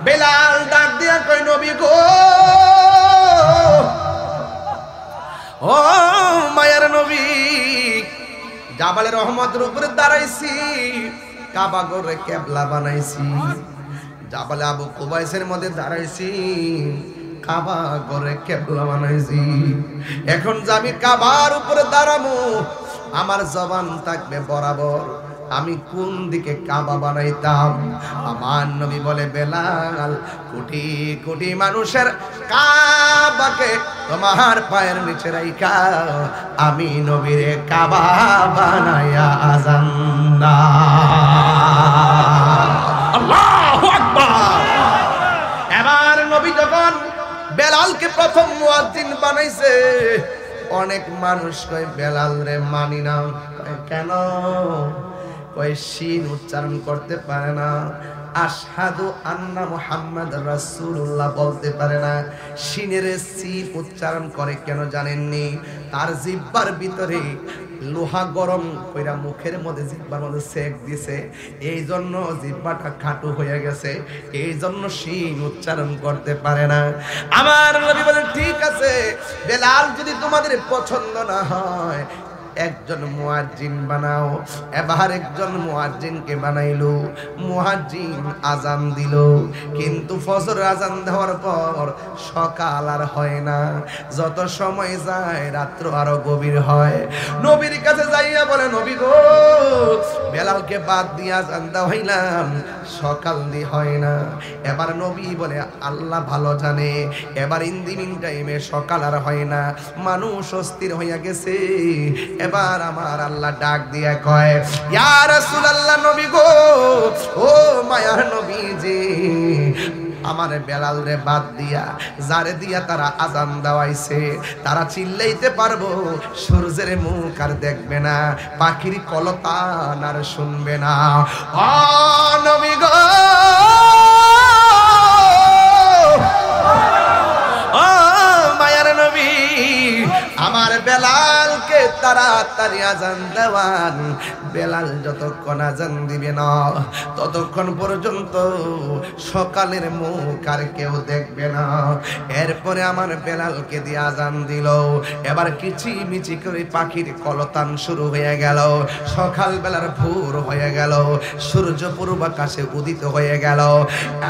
বেলাল ডাক দিয়া কই, নবী গো, ও মায়ার নবী, জাবালে রহমতের উপরে দাঁড়াইছি, কাবা ঘরে কেবলা বানাইছি। জাবালে আবু কুবাইসের মধ্যে দাঁড়াইছি, কাবা ঘরে কেবলা বানাইছি। এখন যে আমি কাবার উপরে দাঁড়াবো, আমার জবান থাকবে বরাবর আমি কোন দিকে কাবা বানাইতাম। আমার নবী বলে, বেলাল কোটি কোটি মানুষের কাবাকে তোমার পায়ের নিচে রাইখা আমি নবীরে কাবা বানাইয়া আজান দাও। আল্লাহু আকবার। এবার নবী যখন বেলালকে প্রথম মুয়াজ্জিন বানাইছে, অনেক মানুষ কয় বেলাল রে মানি না। কেন? কয় শিন উচ্চারণ করতে পারে না, আশহাদু আন্না মুহাম্মাদ রাসূলুল্লাহ বলতে পারে না। শিনের সিন উচ্চারণ করে কেন জানেননি? তার জিহ্বার ভিতরে লোহা গরম কইরা মুখের মধ্যে জিহ্বার মধ্যে সেক দিছে, এই জন্য জিহ্বাটা খাটু হয়ে গেছে, এই জন্য শিন উচ্চারণ করতে পারে না। আমার নবী বলেন ঠিক আছে, বেলাল যদি তোমাদের পছন্দ না হয় একজন মুয়াজ্জিন বানাও। এবার একজন মুয়াজ্জিনকে বানাইলো, মুয়াজ্জিন আজান দিল, কিন্তু ফজর আজান দেওয়ার পর সকাল আর হয় না, যত সময় যায় রাত্র আরো গভীর হয়। নবীর কাছে যাইয়া বলে নবী গো, বেলালকে বাদ দিয়ে আজান দেওয়াইলাম, সকাল দি হয় না। এবার নবী বলে আল্লাহ ভালো জানে এবার ইন দি মিন টাইমে সকাল আর হয় না, মানুষ অস্থির হইয়া গেছে। এবার আমার আল্লাহ ডাক দিয়া কয়, ইয়া রাসূলুল্লাহ, নবী গো, ও মায়ার নবীজি, আমার বেলাল রে বাদ দিয়া যারে দিয়া তারা আজান দেওয়াইছে, তারা চিল্লাইতে পারবো, সূর্যের মুখ আর দেখবে না, পাখির কলতান আর শুনবে না। ও নবী গো, ও মায়ার নবী, আমার বেলালকে তাড়াতাড়ি আজান দেওয়ান। বেলাল যতক্ষণ আজান দিবে না ততক্ষণ পর্যন্ত সকালের মুখ আর কেউ দেখবে না। এরপরে আমার বেলালকে দিয়ে আজান দিল, এবার কিচিমিচি করে পাখির কলতান শুরু হয়ে গেল, সকাল বেলার ভোর হয়ে গেল, সূর্য পূর্ব আকাশে উদিত হয়ে গেল।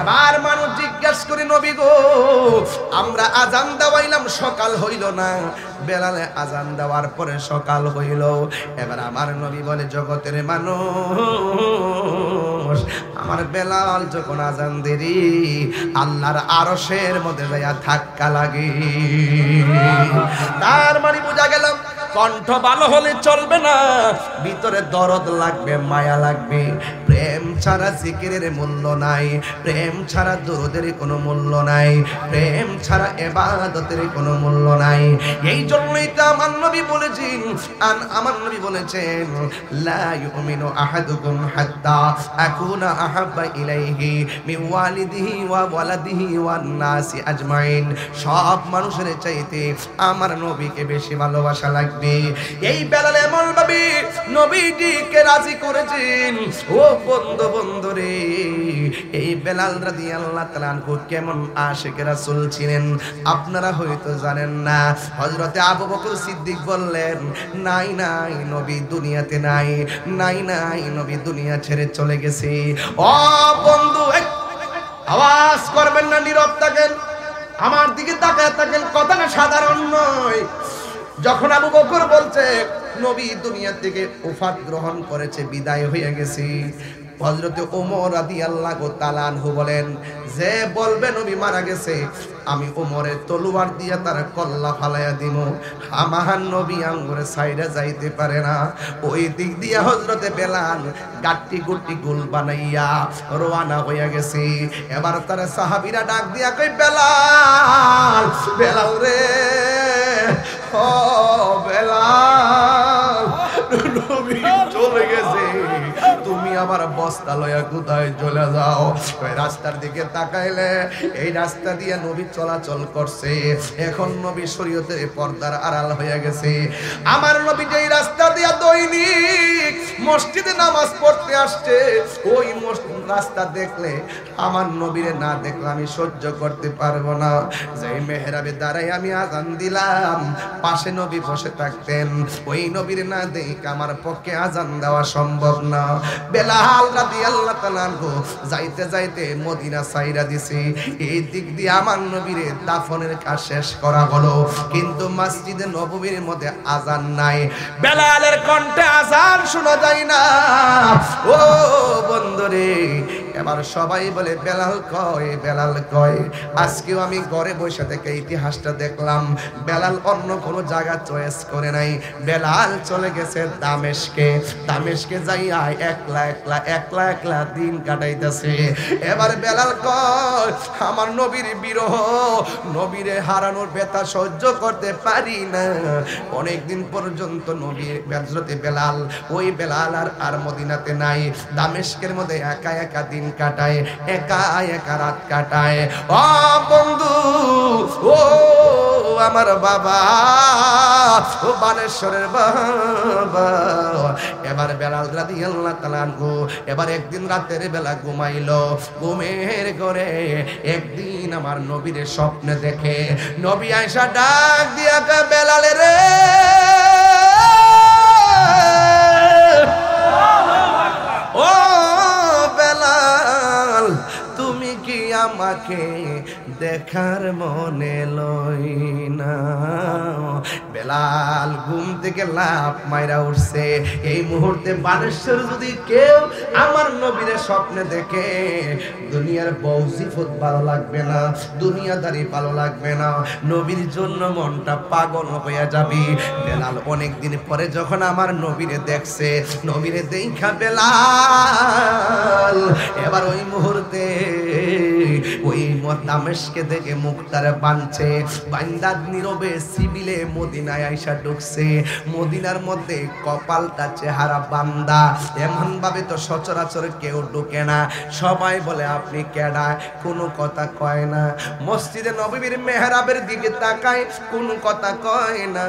এবার মানুষ জিজ্ঞাসা করে নবী গো, আমরা আজান দেওয়াইলাম সকাল হইল না, বেলালে আজান দেওয়ার পরে সকাল হইল। এবার আমার নবী বলে, জগতের মানুষ, আমার বেলাল যখন আজান দেরি আল্লাহর আরশের মধ্যে যাইয়া ধাক্কা লাগে। তার মানে বোঝা গেল কণ্ঠ ভালো হলে চলবে না, ভিতরে দরদ লাগবে, মায়া লাগবে। প্রেম ছাড়া জিকিরের মূল্য নাই, প্রেম ছাড়া দুরুদের কোনো মূল্য নাই, প্রেম ছাড়া ইবাদতের কোনো মূল্য নাই। এই জন্যই তো আমার নবী বলেছেন, আমার নবী বলেছেন, লা ইউমিনু আহাদুকুম হাত্তা আকুনা আহাব্বা ইলাইহি মিন ওয়ালিদিহি ওয়া ওয়ালাদিহি ওয়ান নাসি আজমাইন। সব মানুষের চাইতে আমার নবীকে বেশি ভালোবাসা লাগবে। এই বেলাল এমন ভাবে নবীজিকে রাজি করেছেন। ও বন্ধু বন্ধু রে, এই বেলাল রাদিয়াল্লাহু তাআলা আনহু কেমন আশিক রাসূল ছিলেন আপনারা হয়তো জানেন না। হযরতে আবু বকর সিদ্দিক বললেন, নাই নাই নবী দুনিয়াতে নাই, নাই নাই নবী দুনিয়া ছেড়ে চলে গেছে। ও বন্ধু, আওয়াজ করবেন না, নীরব থাকেন, আমার দিকে তাকায় থাকেন, কথাটা সাধারণ নয়। যখন আবু বকর বলছে নবী দুনিয়া থেকে ওফাত গ্রহণ করেছে, বিদায় হয়ে গেছে, হযরতে ওমর রাদিয়াল্লাহু তাআলা আনহু বলেন, যে বলবে নবী মারা গেছে, আমি ওমরের তলোয়ার দিয়া তার কল্লা ফালাইয়া দিব। আমার নবী আঙ্গুরে সাইডে যাইতে পারে না। ওই দিক দিয়া হযরতে বেলাল গাট্টি গুটি গুল বানাইয়া রওনা হইয়া গেছে। এবার তার সাহাবীরা ডাক দিয়া কই, বেলাল, বেলাল রে, ও বেলাল, নবী চলে গেছে, তুমি আমার বস্তা লয়া কোথায় চলে যাও? রাস্তার দিকে তাকাইলে এই রাস্তা দিয়ে নবী চলাচল করছে। এখন নবী শরীয়তের পর্দার আড়াল হয়ে গেছে। আমার নবী যেই রাস্তা দিয়ে দৈনিক মসজিদে নামাজ পড়তে আসছে, ওই রাস্তা দেখলে আমার নবীরে না দেখলে আমি সহ্য করতে পারবো না। যেই মেহরাবে দাঁড়াই আমি আজান দিলাম, পাশে নবী বসে থাকতেন, ওই নবীর না দেখে আমার পক্ষে আজান দেওয়া সম্ভব না। বেলাল রাদিয়াল্লাহু তাআলা আনহু যাইতে যাইতে মদিনা ছাইরা দিছে। এই দিক দিয়ে আমার নবীরে দাফনের কাজ শেষ করা হলো, কিন্তু মসজিদে নববীর মধ্যে আজান নাই, বেলালের কণ্ঠে আজান শোনা যায় না। ও বন্ধুরে, এবার সবাই বলে বেলাল কয়, বেলাল কয়। আজকেও আমি ঘরে বসে থেকে ইতিহাসটা দেখলাম, বেলাল অন্য কোনো জায়গা চয়েস করে নাই, বেলাল চলে গেছে দামেস্কে। দামেস্কে যাইয়া একলা একলা দিন কাটাইতেছে। এবার বেলাল কয়, আমার নবীর বিরহ, নবীরে হারানোর ব্যথা সহ্য করতে পারি না। অনেকদিন পর্যন্ত নবী হযরতে বেলাল, ওই বেলাল আর মদিনাতে নাই, দামেস্কের মধ্যে একা একা দিন কাটায়, একা একা রাত কাটায়। ও বন্ধু, ও আমার বাবা, ও বানেশ্বরের বাবা। এবার বেলাল রাদিয়াল্লাহু তাআলা আনহু এবার একদিন রাতের বেলা ঘুমাইলো। ঘুমের ঘরে একদিন আমার নবীর স্বপ্নে দেখে। নবী আয়েশা ডাক দিয়া কয়, বেলালে রে, ও বেলাল, তুমি কি আমাকে দেখার মনে লই না? বেলাল ঘুম থেকে লাফ মাইরা উঠছে। এই মুহূর্তে বানেশ্বর যদি কেউ আমার নবীর স্বপ্নে দেখে, দুনিয়ার বৌজিফত ভালো লাগবে না, দুনিয়াদারি ভালো লাগবে না, নবীর জন্য মনটা পাগল হয়ে যাবে। বেলাল অনেকদিন পরে যখন আমার নবীরে দেখছে, নবীরে দেখা বেলাল এবার ওই মুহূর্তে ওই দামেশকে দেখে মুখটারে বানছে, বান্দা নীরবে সিবিলে মদিনায় আইসা ঢুকছে। মদিনার মধ্যে কপালটা চেহারা বান্দা, এমন ভাবে তো সচরাচর কেউ ঢুকে না। সবাই বলে আপনি কেডা, কোনো কথা কয় না। মসজিদে নববীর মেহরাবের দিকে তাকায়, কোনো কথা কয় না।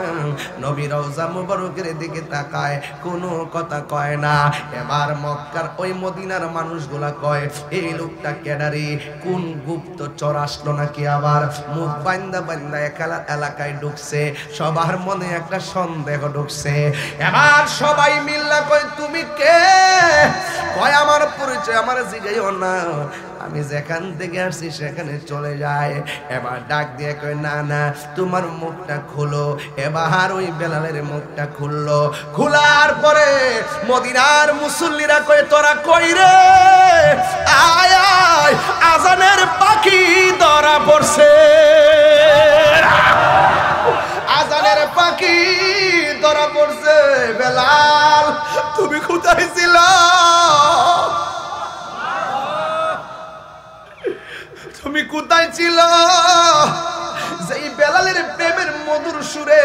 নবী রওজা মুবারকের দিকে তাকায়, কোনো কথা কয় না। এবার মক্কার ওই মদিনার মানুষগুলা কয়, এই লোকটা কেডারি, কোন গুপ্ত চর আসলো নাকি আবার মুখ বান্দা বান্দা এলাকায় ঢুকছে। সবার মনে একটা সন্দেহ ঢুকছে। এবার সবাই মিল্লা কয়, তুমি কে? কয় আমার পরিচয় আমার জিগাইও না, আমি যেখান থেকে আসছি সেখানে চলে যায়। এবার ডাক দিয়ে কয়, না না, তোমার মুখটা খুলো। এবার ওই বেলালের মুখটা খুললো। খোলার পরে মদিনার মুসল্লিরা কয়, তোরা কই রে? আয় আয়, আজানের পাখি ধরা পড়ছে, আজানের পাখি ধরা পড়ছে। বেলাল, তুমি কোথায় ছিলা? তুমি কোথায় ছিল? যেই বেলালের প্রেমের মধুর সুরে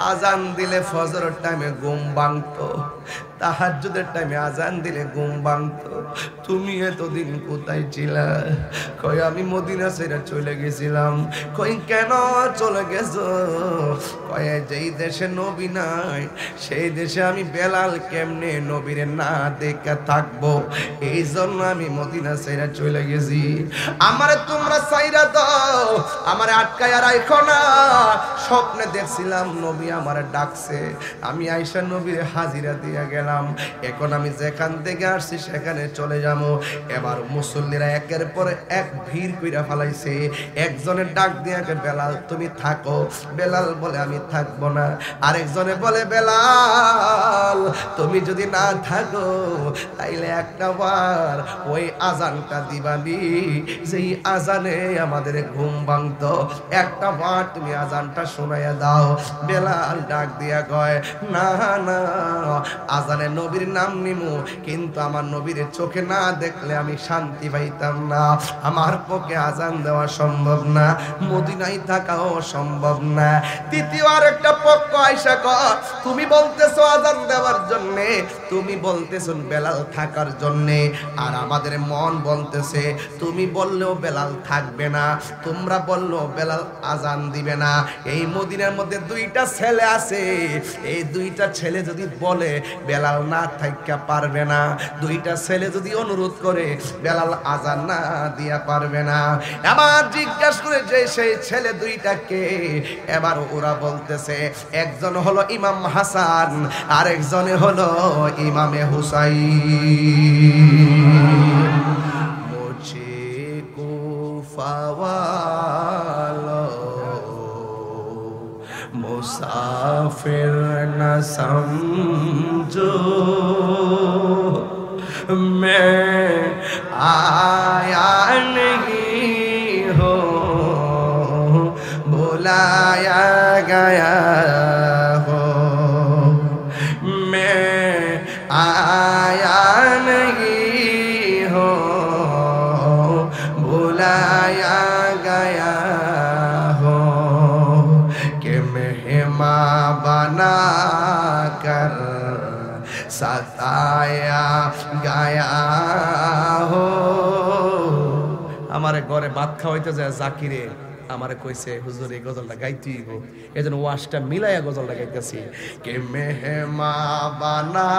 আজান দিলে ফজরের টাইমে ঘুম ভাঙতো, তাহাজ্জুদের টাইমে আজান দিলে ঘুম ভাঙতো, তুমি এতদিন কোথায় ছিলা? কই আমি মদিনা ছেড়ে চলে গেছিলাম। কই কেন চলে গেছো? কয় যেই দেশে নবী নাই সেই দেশে আমি বেলাল কেমনে নবীরে না দেখে থাকবো, এই জন্য আমি মদিনা ছেড়ে চলে গেছি। আমারে তোমরা চাইরা দাও, আমারে আটকায়া রাখো না। স্বপ্নে দেখছিলাম নবী আমারে ডাকছে, আমি আয়েশা নবীর হাজিরা দিয়া গেলাম। এখন আমি যেখান থেকে আসছি সেখানে চলে যাবো। এবার মুসল্লিরা একের পর এক ভিড় কইরা ফেলাইছে। একজনের ডাক দিয়া কে, বেলাল তুমি থাকো। বেলাল বলে আমি থাকবো না। আরেকজনে বলে, বেলাল তুমি যদি না থাকো তাইলে একটা বার ওই আজানটা দিবানি, যেই আজানে আমাদের ঘুম ভাঙতো, একটা বার তুমি আজানটা শোনাইয়া দাও। বেলাল ডাক দিয়া কয়, না না, আজানে নবীর নাম নিমু, কিন্তু আমার নবীর চোখে না দেখলে আমি শান্তি পাইতাম না। আমার পক্ষে আজান দেওয়া সম্ভব না, মদিনায় থাকাও সম্ভব না। দ্বিতীয় আর একটা পক্ষ আইসা কয়, তুমি বলতেছো আজান দেওয়ার জন্য, তুমি বলতেছো বেলাল থাকার জন্য, আর আমাদের মন বলতেছে তুমি বললেও বেলাল থাকবে না, তোমরা বললেও বেলাল আজান দিবে না। এই মদিনার মধ্যে দুইটা ছেলে আছে, এই দুইটা ছেলে যদি বলে বেলাল না থাইকা পারবে না, দুইটা ছেলে যদি অনুরোধ করে বেলাল আজান না দিয়া পারবে না। এবার জিজ্ঞাসা করে যে সেই ছেলে দুইটাকে, এবার ওরা বলতেছে একজন হলো ইমাম হাসান, আর একজনে হলো ইমামে হুসাইন। মুঝে কুফাওয়ালো मुसाफिर न समझो, मैं आया नहीं हो, बुलाया गया हो। मैं आया नहीं हो, बुलाया गया हो, कि मेहमा बना कर सताया गया हो। हमारे घरे भात खाওয়াইতে যায় জাকিরে আমারে কইছে হুজুর এই গজলটা গাইতেই গো, এজন্য ওয়াজটা মিলাইয়া গজলটা গাইতেছি। কে মেহমা বানা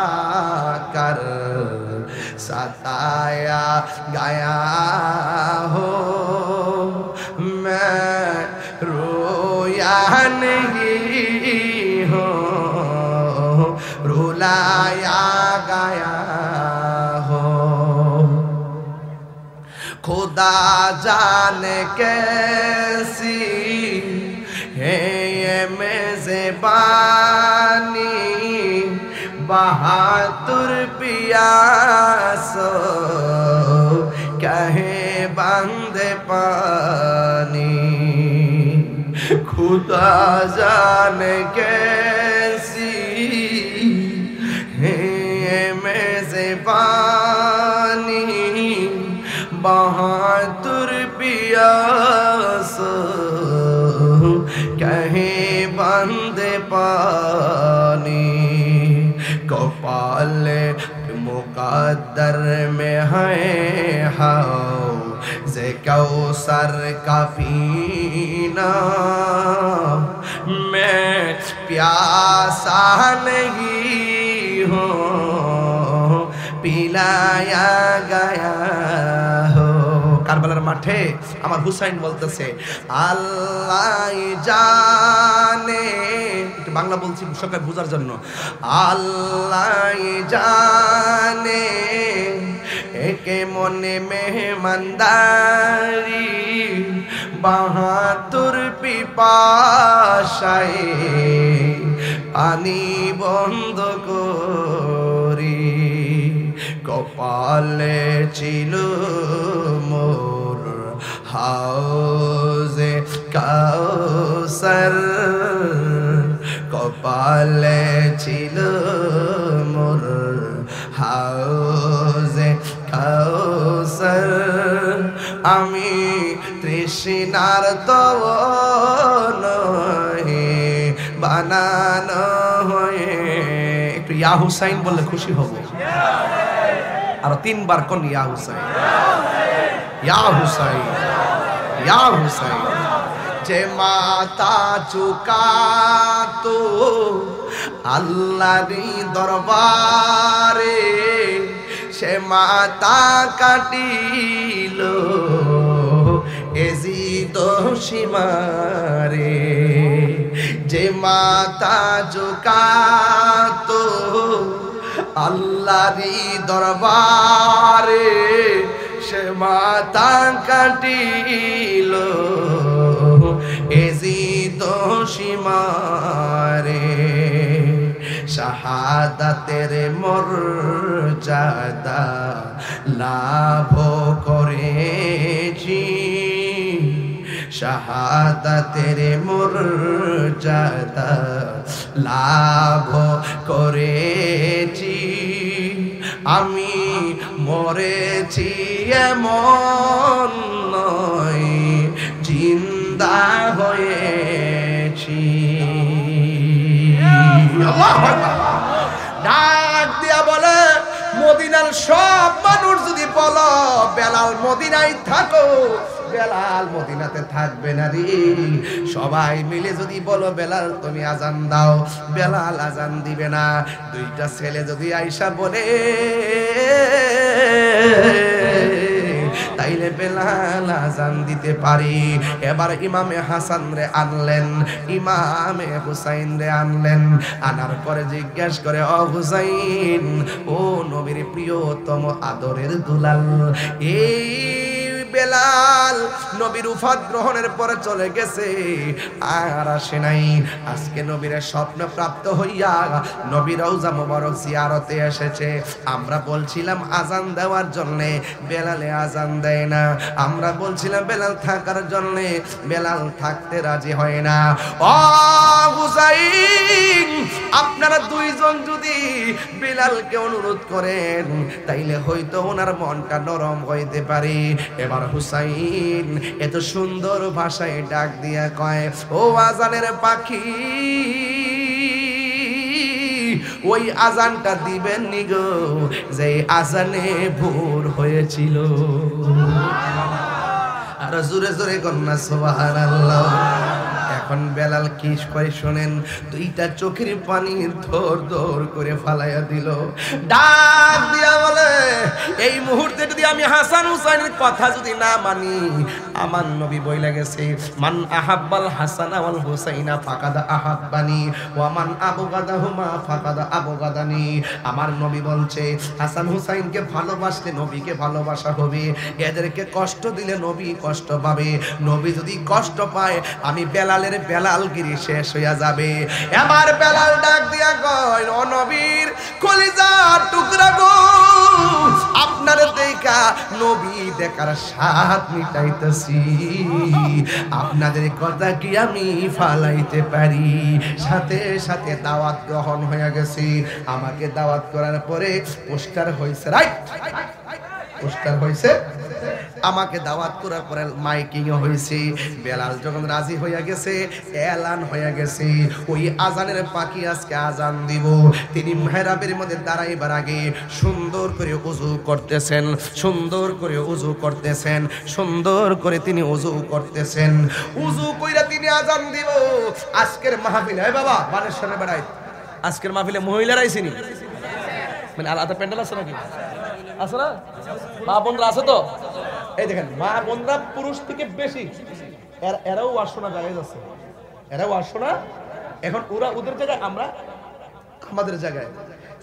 কর সতায়া গায়া হো, मैं रोया नहीं हो, रुलाया गया हो। खुदा जाने कैसी है ये मेज़बानी, बहादुर पियासो कहे बंदे पानी। खुदा जाने कैसी है ये मेज़बानी, बहादुर पियासो कहे बंदे पानी। कपाल मुकद्दर में है हौज़े कौसर का पीना, मैं प्यासा नहीं हूँ पिलाया गया हो। কারবালার মাঠে আমার হুসাইন বলতেছে আল্লাহ জানে, একটু বাংলা বলছি সবাই বোঝার জন্য, আল্লাহ জানে একে মনে মেহমানদারি, বাহাদুর পিপাসায় পানি বন্ধ করি। কপালে ছিল মোর হাউজে কাউসার, কপালে ছিল মোর হাউজে কাউসার, আমি তৃষ্ণার তো নহে বানানো হয়ে। একটু ইয়া হুসাইন বললে খুশি হব। আর তিনবার কোন ইয়া হুসাইন, ইয়া হুসাইন, ইয়া হুসাইন। যে মাতা চুকাতো আল্লাহরই দরবারে, সে মাতা কাটিল এজিদ সীমারে। যে মাতা চুকাতো আল্লাহরই দরবারে, সে মাতা কাটিল এজিদ সীমারে। শাহাদাতের মর্যাদা লাভ করেছি, শাহাদাতের মর্যাদা লাভ করেছি। আমি মরেছি এমন নয়, জিন্দা হয়েছি। ডাক দিয়া বলে মদিনার সব মানুষ যদি বলো বেলাল মদিনায় থাকো, বেলাল মদিনাতে থাকবে না রে। সবাই মিলে যদি বলো বেলাল তুমি আজান দাও, বেলাল আজান দিবে না। দুইটা ছেলে যদি আইসা বলে তাইলে বেলাল আজান দিতে পারি। এবার ইমামে হাসান রে আনলেন, ইমামে হুসাইন রে আনলেন। আনার পরে জিজ্ঞেস করে ও হুসাইন, ও নবীর প্রিয়তম আদরের দুলাল, এই বেলাল নবীর উফাত গ্রহণের পরে চলে গেছে, আর আসে নাই। আজকে নবীর স্বপ্ন প্রাপ্ত হইয়া নবীর রওজা মোবারক জিয়ারতে এসেছে। আমরা বলছিলাম আজান দেওয়ার জন্য, বেলালে আজান দেয় না। আমরা বলছিলাম বেলাল থাকার জন্য, বেলাল থাকতে রাজি হয় না। ও হুসাইন, আপনারা দুইজন যদি বেলালকে অনুরোধ করেন তাইলে হয়তো ওনার মনটা নরম হইতে পারে। এবার হুসাইন এত সুন্দর ভাষায় ডাক দিয়া কয়, ও আজানের পাখি, ও ওই আজানটা দিবেন নি গো যে আজানে ভোর হয়েছিল। আর জোরে জোরে কন্যা সুবহানাল্লাহ। এখন বেলাল কি কয় শোনেন, দুইটা চোখের পানি ধর ধর করে ফালাইয়া দিল, ডাক দিয়া বলে এই মুহূর্তে যদি আমি হাসান হুসাইনের কথা যদি না মানি, আমার নবী বইলা গেছে মান আহাব্বাল হাসানা ওয়াল হুসাইনা ফাকাদ আহাব্বানি ওয়া মান আবগাদাহুমা ফাকাদ আবগাদানি। আমার নবী বলছে হাসান হুসাইনকে ভালোবাসলে নবীকে ভালোবাসা হবে, এদেরকে কষ্ট দিলে নবী কষ্ট পাবে, নবী যদি কষ্ট পায় আমি বেলালের বেলালগিরি শেষ হইয়া যাবে। এবার বেলাল ডাক দিয়া কয় ও নবীর কলিজার টুকরা গো, আপনার দেখা নবী দেখার স্বাদ মিটাইতেছি, আপনাদের কথা কি আমি ফালাইতে পারি? সাথে সাথে দাওয়াত গ্রহণ হয়ে গেছে। আমাকে দাওয়াত করার পরে পোস্টার হয়েছে, রাইট পোস্টার হয়েছে, আমাকে দাওয়াত করার পরে মাইকিং হয়েছে। বেলাল যখন রাজি হইয়া গেছে, এলান হইয়া গেছে ওই আজানের পাখি আজকে আজান দিব। তিনি মেহরাবের মধ্যে দাঁড়াইবার আগে সুন্দর করে ওযু করতেছেন, সুন্দর করে ওযু করতেছেন, সুন্দর করে তিনি ওযু করতেছেন। ওযু কইরা তিনি আজান দিব। আজকের মাহফিল এই বাবা বানেশ্বরে বেড়াই, আজকের মাহফিলে মহিলারা আইছেনি, মানে আলাদা প্যান্ডেল আছে নাকি? আছে না? মা বোনরা আছে তো? এই দেখেন মা বোনরা পুরুষ থেকে বেশি, এরাও ওয়াজ শোনা জায়েজ আছে, এরাও ওয়াজ শোনা। এখন ওরা ওদের জায়গায়, আমরা আমাদের জায়গায়।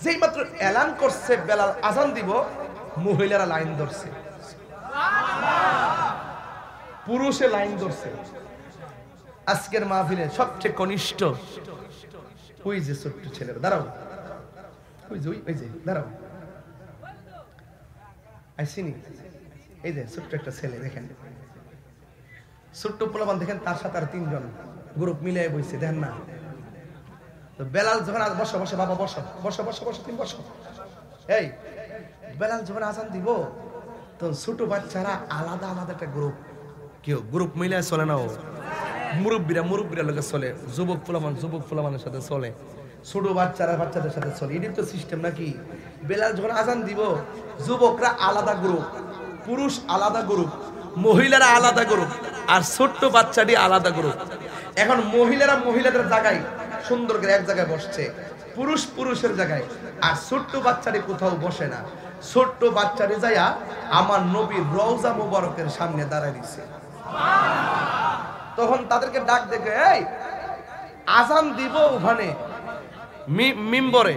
যেই মাত্র এলান করছে বেলাল আজান দিব, মহিলারা লাইন ধরছে, পুরুষে লাইন ধরছে। আজকের মাহফিলে সবচেয়ে কনিষ্ঠ ওই যে ছোট্ট ছেলেরা, দাঁড়াও ওই যে ওই যে দাঁড়াও, আইসিনি এই যে ছোট্ট একটা ছেলে দেখেন, ছোট্ট পোলাপান দেখেন, তার সাথে আর তিনজন গ্রুপ মিলে বইছে দেখেন না। তো বেলাল যখন বসো বসো বাবা বসো বসো বসো বসো তুমি বসো, এই বেলাল যখন আজান দিব তখন ছোট বাচ্চারা আলাদা আলাদা একটা গ্রুপ, কেউ গ্রুপ মিলে চলে না, ও মুরব্বীরা লোকের চলে, যুবক ফুলামানের সাথে চলে, ছোট বাচ্চারা বাচ্চাদের সাথে চলে। এটাই তো সিস্টেম নাকি? বেলাল যখন আজান দিব যুবকরা আলাদা গ্রুপ, পুরুষ আলাদা গ্রুপ, মহিলারা আলাদা গ্রুপ, আর ছোট্ট বাচ্চাটি আলাদা গ্রুপ। এখন মহিলারা মহিলাদের জায়গায় সুন্দর করে এক জায়গায় বসছে, পুরুষ পুরুষের জায়গায়, আর ছোট্ট বাচ্চাটি কোথাও বসে না। ছোট্ট বাচ্চাটি যাইয়া আমার নবীর রওজা মুবারকের সামনে দাঁড়ায় দিছে। তখন তাদেরকে ডাক দেখে, এই আজান দিব ওখানে মিম্বরে,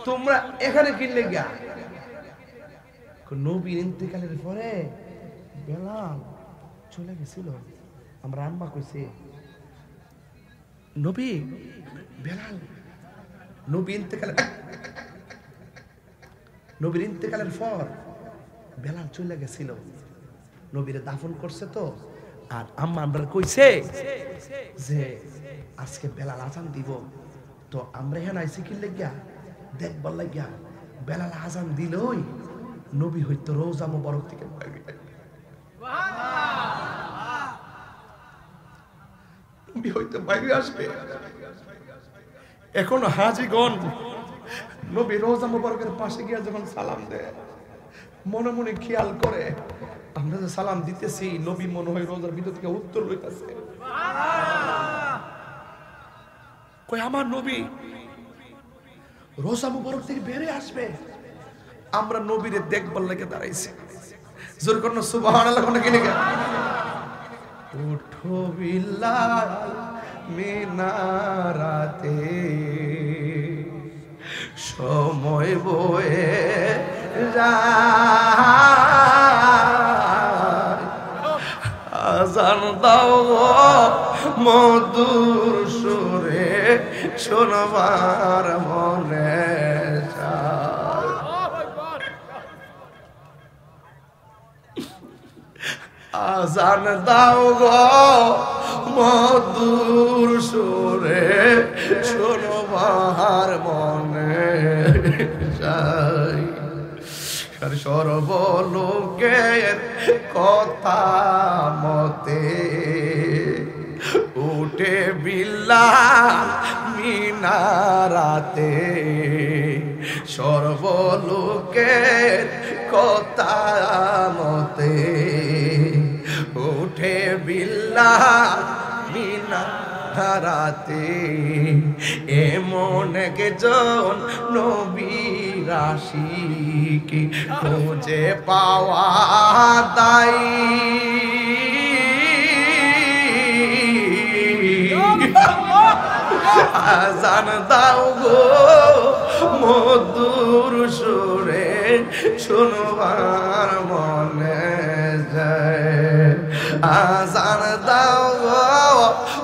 তোমরা এখানে কিনলে গিয়া? নবীর ইন্তেকালের পরে বেলাল চলে গেছিল, আমরা আম্মা কইছে নবী বেলাল নবীর ইন্তেকালের পর বেলাল চলে গেছিল, নবীরে দাফন করছে তো। আর আম্মা আমরা কইছে যে আজকে বেলাল আজান দিব, তো আমরা এখানে আইসি কি লাগিয়া দেখবার লাগিয়া, বেলাল আজান দিলই নবী হয়তো রওজা মুবারক থেকে নবী হয়তো বাইরে আসবে। এখন হাজীগণ নবী রওজা মুবারকের পাশে গিয়া যখন সালাম দেয়, মনে মনে খেয়াল করে আমরা যে সালাম দিতেছি নবী মনে হয় রওজার ভিতর থেকে উত্তর লইতেছে, কই আমার নবী রওজা মুবারক থেকে বেরে আসবে। আমরা নবীরে দেখবার লাগে দাঁড়াইছি, জোর করুন সুবহানাল্লাহ কোন কিনে গা। উঠো বিলাল মিনারাতে সময় বয়ে যায়, আজান দাও মধুর সুরে শোনবার মনে চায়। আজান দাও গো মধুর সুরে শোনবার মনে চায়। সর্বলোকের কথা মতে উঠে বিলাল মিনারাতে সর্বলোকের কথা মতে উঠে বিল্লাল মিনা ধারাতে এমন একজন নবীর আশিক খুঁজে পাওয়া দায়ী আজান দাও গো মধুর সুরে শুনবার মনে যায় আজান দাও গো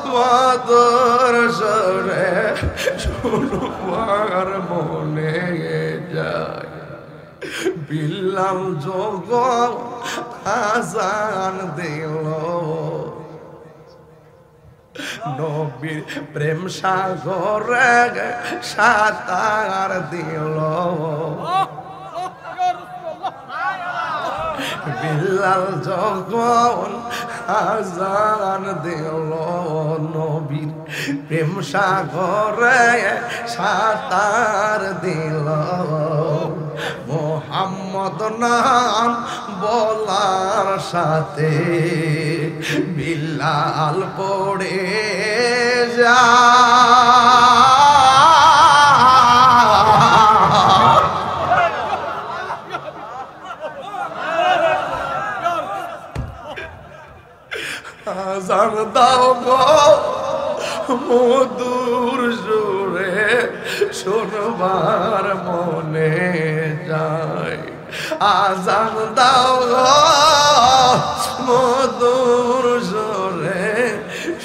মধুর সুরে শুনবার মনে যায় বিল্লাল যোগ আজান দিল নবীর প্রেম সাগরে সাঁতার দিল বিল্লাল যখন আজান দিল নবীর প্রেম সাগরে সাঁতার দিল মোহাম্মদ নাম বলার সাথে বিল্লাল পড়ে যা আজান দাও গো মধুর সুরে শোনবার মনে যায় আজান দাও গো মধুর সুরে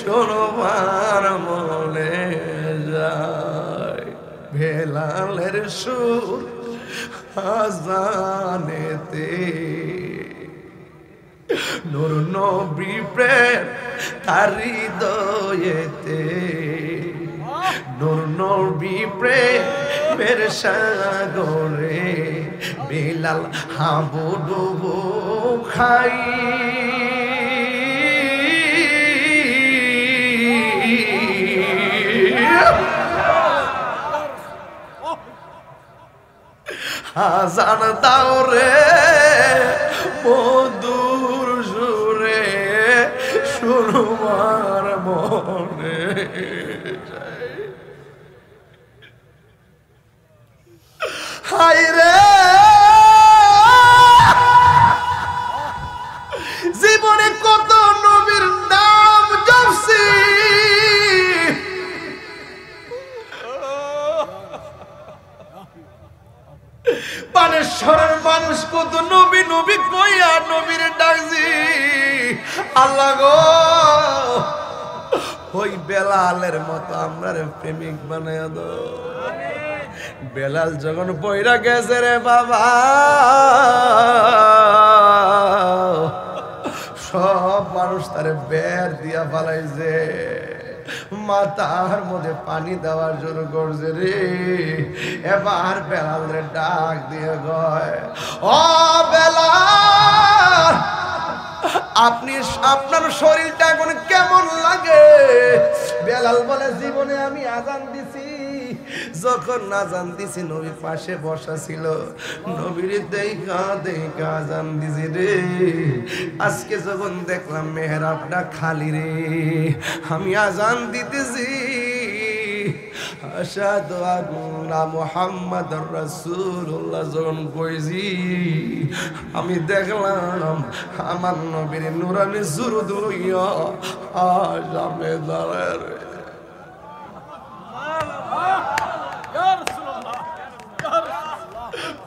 শোনবার মনে যায় বেলালের সুর আজানেতে নূর নবী প্রেম তার হৃদয়েতে নূর নবী প্রেমের সাগরে বেলাল হাবুডুবু খাই আজান দাও রে মধুর সুরে শুনবার মনে হাই রে জীবনে কত নবীর নাম জপছি বানেশ্বরের মানুষ কত নবী নবী কইয়া নবীর ডাকছি আল্লাহ গো ওই বেলালের মতো আমরা প্রেমিক বানায় দাও বেলাল যখন পয়রা গেছে রে বাবা সব মানুষ তারে বের দিয়া ফালাইছে মাথার মধ্যে পানি দেওয়ার জন্য করছে রে এবার বেলাল রে ডাক দিয়ে গয় ও বেলাল আপনি আপনার শরীরটা এখন কেমন লাগে বেলাল বলে জীবনে আমি আজান দিছি যখন আজান দিছি নবী পাশে বসা ছিল নবীর দেখা দেখা আজান দিছি রে আজকে যখন দেখলাম মেহরাবটা খালি রে আমি আজান দিতেছি আশহাদু আন্না মুহাম্মাদুর রাসূলুল্লাহ যখন কইছি আমি দেখলাম আমার নবীর নূরানি সুরুদ লইয়া সামনে দাঁড়ায় রে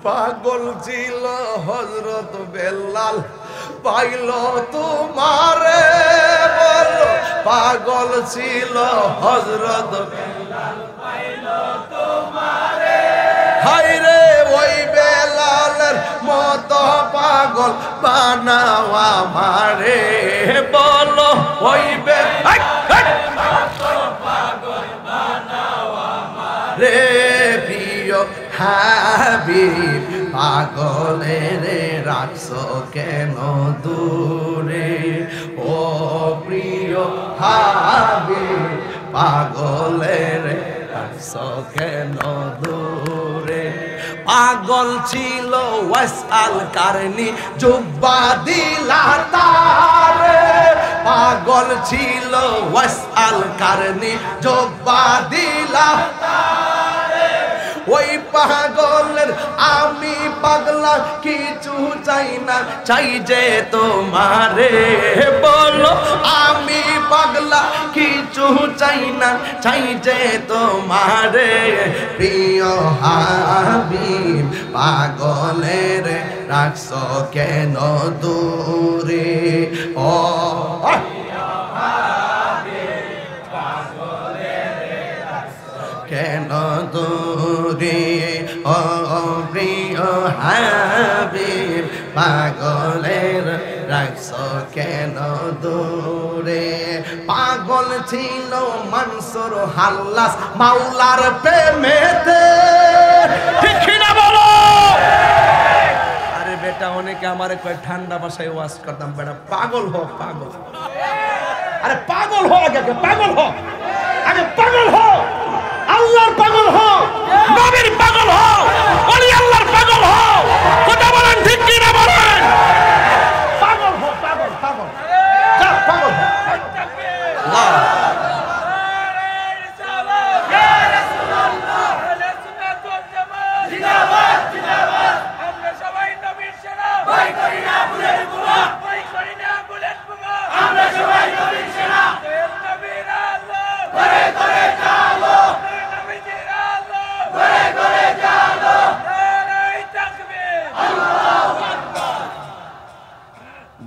পাগল ছিল হযরত বেলাল পাইল তোমারে বলো পাগল ছিল হযরত বেলাল পাইল তোমারে হায় রে ওই বেলালের মতো পাগল বানাও আমারে বলো ওই বেলালের মতো পাগল বানাও আমারে প্রিয় হাবিব পাগলের রাখছো কেন দূরে ও প্রিয় হাবিব পাগলের রাখছো কেন দূরে পাগল ছিল ওয়াসআল কারনি জুব্বা দিলা তারে পাগল ছিল ওয়াসআল কারনি জুব্বা দিলা তারে ওই পাগলের আমি পাগলা কিছু চাই না চাই যে তোমারে বলো আমি পাগলা কিছু চাই না চাই যে তোমারে প্রিয় হাবিব পাগলের রাখছো কেন দূরে ও কেন দূরে ও প্রিয় হাবিব পাগলের রাখছো কেন দূরে পাগল ছিল মনসুর হাল্লাস মাওলার প্রেমেতে ঠিক না বলো আরে বেটা অনেকে আমারে কয় ঠান্ডা ভাষায় ওয়াজ করতাম বেটা পাগল হো পাগল আরে পাগল হো আগে পাগল হো আগে পাগল হো আল্লাহর পাগল হও নবীর পাগল হও ওলি আল্লাহর পাগল হও কথা বলেন ঠিক কি না বলেন পাগল হও পাগল পাগল যা পাগল আল্লাহ ইয়া রাসূলুল্লাহ আলা সুন্নাত ওয়াল জামাত জিন্দাবাদ জিন্দাবাদ আমরা সবাই নবীর সেনা ভয় করি না বুলেট বোমা ভয় করি না বুলেট বোমা আমরা সবাই নবীর সেনা নবীর আল্লাহ করে করে চালো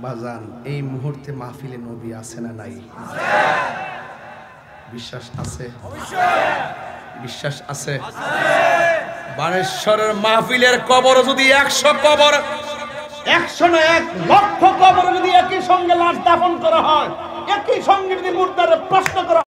বাজান এই মুহূর্তে মাহফিলে নবী আছে না নাই বিশ্বাস আছে বিশ্বাস আছে বানেশ্বরের মাহফিলের কবর যদি 100 কবর 100 না 1 লক্ষ কবর যদি একই সঙ্গে লাশ দাফন করা হয় একই সঙ্গে যদি মুর্দারে প্রশ্ন করা